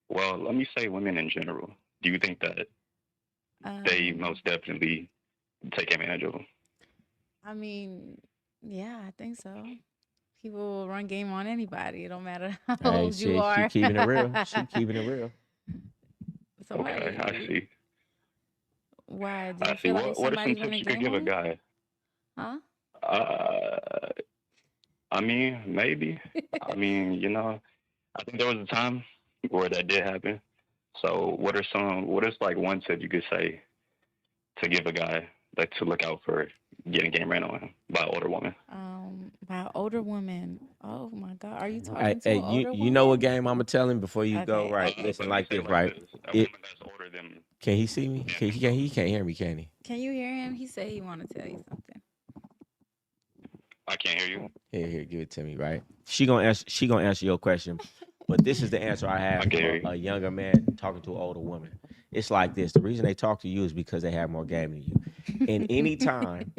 Well, let me say women in general. Do you think that they most definitely take advantage of them? I mean, yeah, I think so. People will run game on anybody. It don't matter how old you are. She keeping it real. Okay, I see. Why? Do you I see. feel like What are some somebody's tips running you could game give a on you? guy? Huh? I mean, maybe. I mean, I think there was a time where that did happen. So what is like one tip you could say to give a guy like to look out for getting game ran on him by an older woman? By an older woman. Oh my God. Are you talking to an older woman? You know what game I'm gonna tell him before you go, Okay. right? Listen, like this, right? A woman that's older than. Can he see me? He can't hear me, can he? Can you hear him? He said he wanted to tell you something. I can't hear you. Here, give it to me, right? She gonna answer your question, but this is the answer I have for a younger man talking to an older woman. It's like this: the reason they talk to you is because they have more game than you. And anytime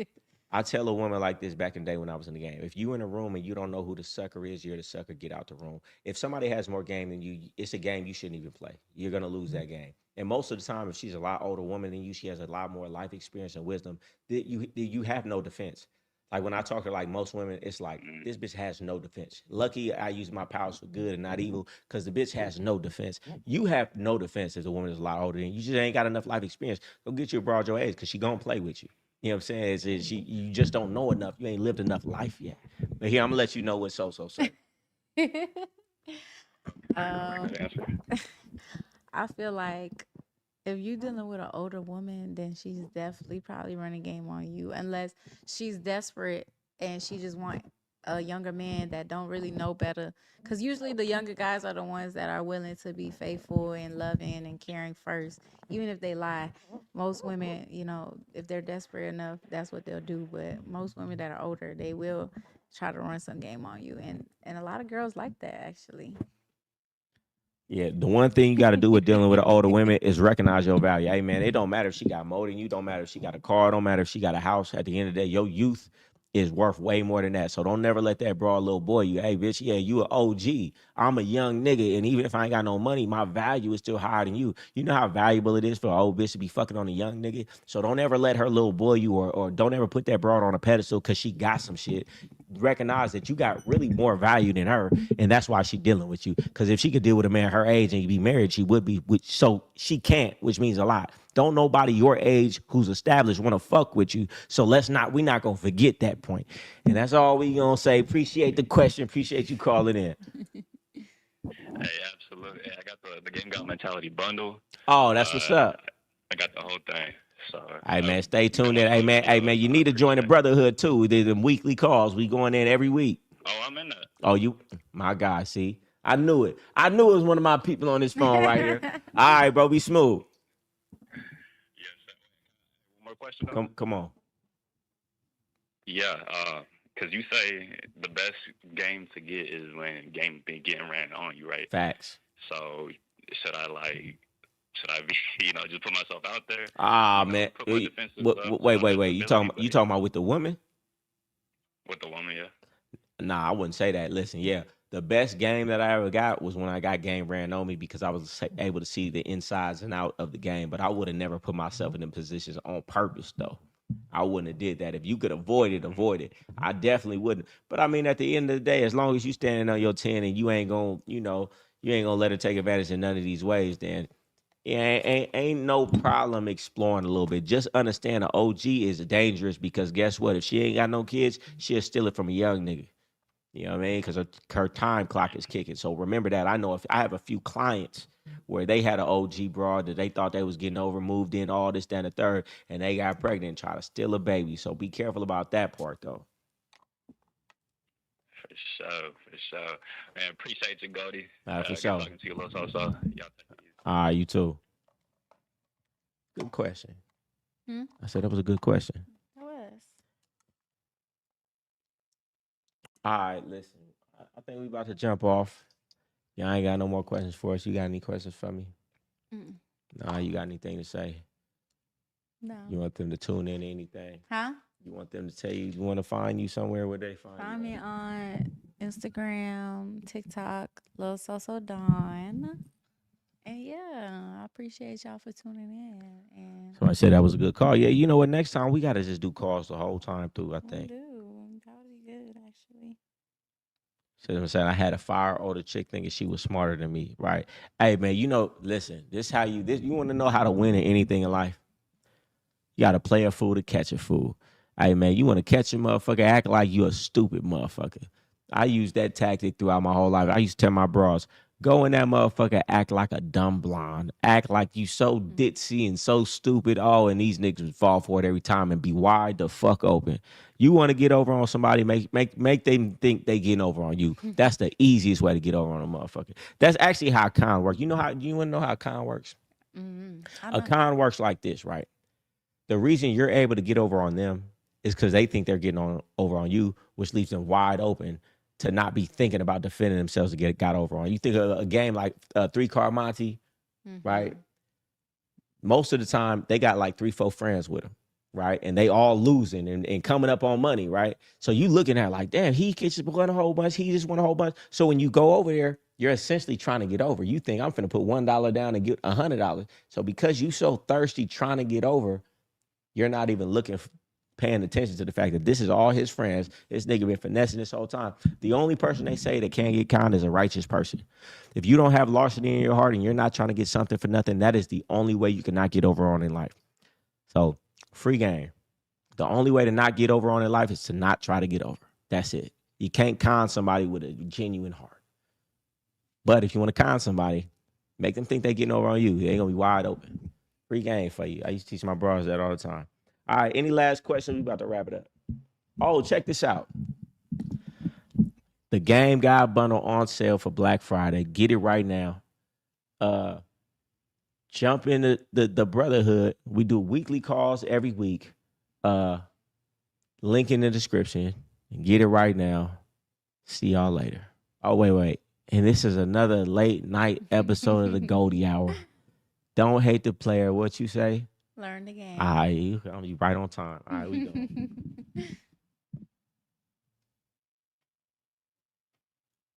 I tell a woman like this back in the day when I was in the game, if you in a room and you don't know who the sucker is, you're the sucker. Get out the room. If somebody has more game than you, it's a game you shouldn't even play. You're gonna lose that game. And most of the time, if she's a lot older woman than you, she has a lot more life experience and wisdom. That you have no defense. Like when I talk to like most women, it's like this bitch has no defense. Lucky I use my powers for good and not evil, because the bitch has no defense. You have no defense as a woman that's a lot older than you. You just ain't got enough life experience. Go get you a broad your age, because she gonna play with you. You know what I'm saying? You just don't know enough. You ain't lived enough life yet. But here I'm gonna let you know what So-So said. I feel like if you're dealing with an older woman, then she's definitely probably running game on you, unless she's desperate and she just want a younger man that don't really know better, because usually the younger guys are the ones that are willing to be faithful and loving and caring first, even if they lie. Most women, you know, if they're desperate enough, that's what they'll do. But most women that are older, they will try to run some game on you, and a lot of girls like that actually. Yeah, the one thing you got to do with dealing with the older women is recognize your value. Hey, man, it don't matter if she got more than you. Don't matter if she got a car. Don't matter if she got a house. At the end of the day, your youth is worth way more than that. So don't never let that broad little boy you. Hey, bitch, yeah, you an OG. I'm a young nigga, and even if I ain't got no money, my value is still higher than you. You know how valuable it is for an old bitch to be fucking on a young nigga? So don't ever let her little boy you, or don't ever put that broad on a pedestal because she got some shit. Recognize that you got really more value than her, and that's why she dealing with you. Because if she could deal with a man her age and you be married, she would be. So she can't, which means a lot. Don't nobody your age who's established want to fuck with you. So we not gonna forget that point. And that's all we gonna say. Appreciate the question. Appreciate you calling in. Hey, absolutely. Hey, I got the Game God Mentality bundle. Oh, that's what's up. I got the whole thing. So, Hey man, stay tuned in. Hey man, you I need to join the appreciate it. brotherhood too. There's them weekly calls. We going in every week. Oh, I'm in that. Oh, my guy. See, I knew it. I knew it was one of my people on this phone right here. All right, bro, be smooth. Yes. One more question, though? Come on. Yeah, because you say the best game to get is when game been getting ran on you, right? Facts. So should I be, just put myself out there? Ah, man. Put my defenses Wait. up, You talking about with the woman? with the woman, yeah. Nah, I wouldn't say that. Listen, yeah, the best game that I ever got was when I got game ran on me because I was able to see the insides and out of the game. But I would have never put myself in them positions on purpose, though. I wouldn't have did that. If you could avoid it, avoid it. I definitely wouldn't. But I mean, at the end of the day, as long as you standing on your 10 and you ain't gonna, you ain't gonna let her take advantage in none of these ways, then yeah, ain't no problem exploring a little bit. Just understand an OG is dangerous because guess what? If she ain't got no kids, she'll steal it from a young nigga. You know what I mean? Because her time clock is kicking. So remember that. I know if I have a few clients where they had an OG broad that they thought they was getting over, moved in, all this, that, and the third, and they got pregnant and try to steal a baby. So be careful about that part, though. For sure. Man, appreciate you, Goldie. For sure. Talking to you a little so. Y'all take it easy. You too. Good question. I said that was a good question. It was. All right, listen. I think we about to jump off. Yeah, I ain't got no more questions for us. You got any questions for me? Nah, you got anything to say? No. You want them to tune in to anything? Huh? You want them to tell you want to find you somewhere where they find you? Find me on Instagram, TikTok, Lil Soso Dawn. And yeah, I appreciate y'all for tuning in. And So I said that was a good call. Yeah, you know what? Next time we gotta just do calls the whole time through. I think. That would be good, actually. So I'm saying I had a fire older chick thinking she was smarter than me, right? Hey man, listen. You want to know how to win in anything in life? You gotta play a fool to catch a fool. Hey man, you want to catch a motherfucker? Act like you a stupid motherfucker. I used that tactic throughout my whole life. I used to tell my bros, go in that motherfucker, act like a dumb blonde. Act like you so ditzy and so stupid. Oh, and these niggas would fall for it every time and be wide the fuck open. You want to get over on somebody, make them think they getting over on you. That's the easiest way to get over on a motherfucker. That's actually how con works. You want to know how con works? A con works like this, right? The reason you're able to get over on them is because they think they're getting over on you, which leaves them wide open to not be thinking about defending themselves to got over on. You think of a game like 3-Card Monte, right? Most of the time, they got like 3-4 friends with them, right? And they all losing and coming up on money, right? So you looking at like, damn, he just won a whole bunch. He just won a whole bunch. So when you go over there, you're essentially trying to get over. You think I'm finna put $1 down and get $100. So because you so thirsty trying to get over, you're not even paying attention to the fact that this is all his friends. This nigga been finessing this whole time. The only person they say that can't get conned is a righteous person. If you don't have larceny in your heart and you're not trying to get something for nothing, that is the only way you cannot get over on in life. So, free game. The only way to not get over on in life is to not try to get over. That's it. You can't con somebody with a genuine heart. But if you want to con somebody, make them think they're getting over on you. They're going to be wide open. Free game for you. I used to teach my bros that all the time. All right, any last questions? We about to wrap it up. Oh, check this out. The Game God bundle on sale for Black Friday. Get it right now. Jump into the brotherhood. We do weekly calls every week. Link in the description. Get it right now. See y'all later. Oh, wait. And this is another late night episode of the Goldie Hour. Don't hate the player. What you say? Learn the game. All right, you right on time. All right, we go.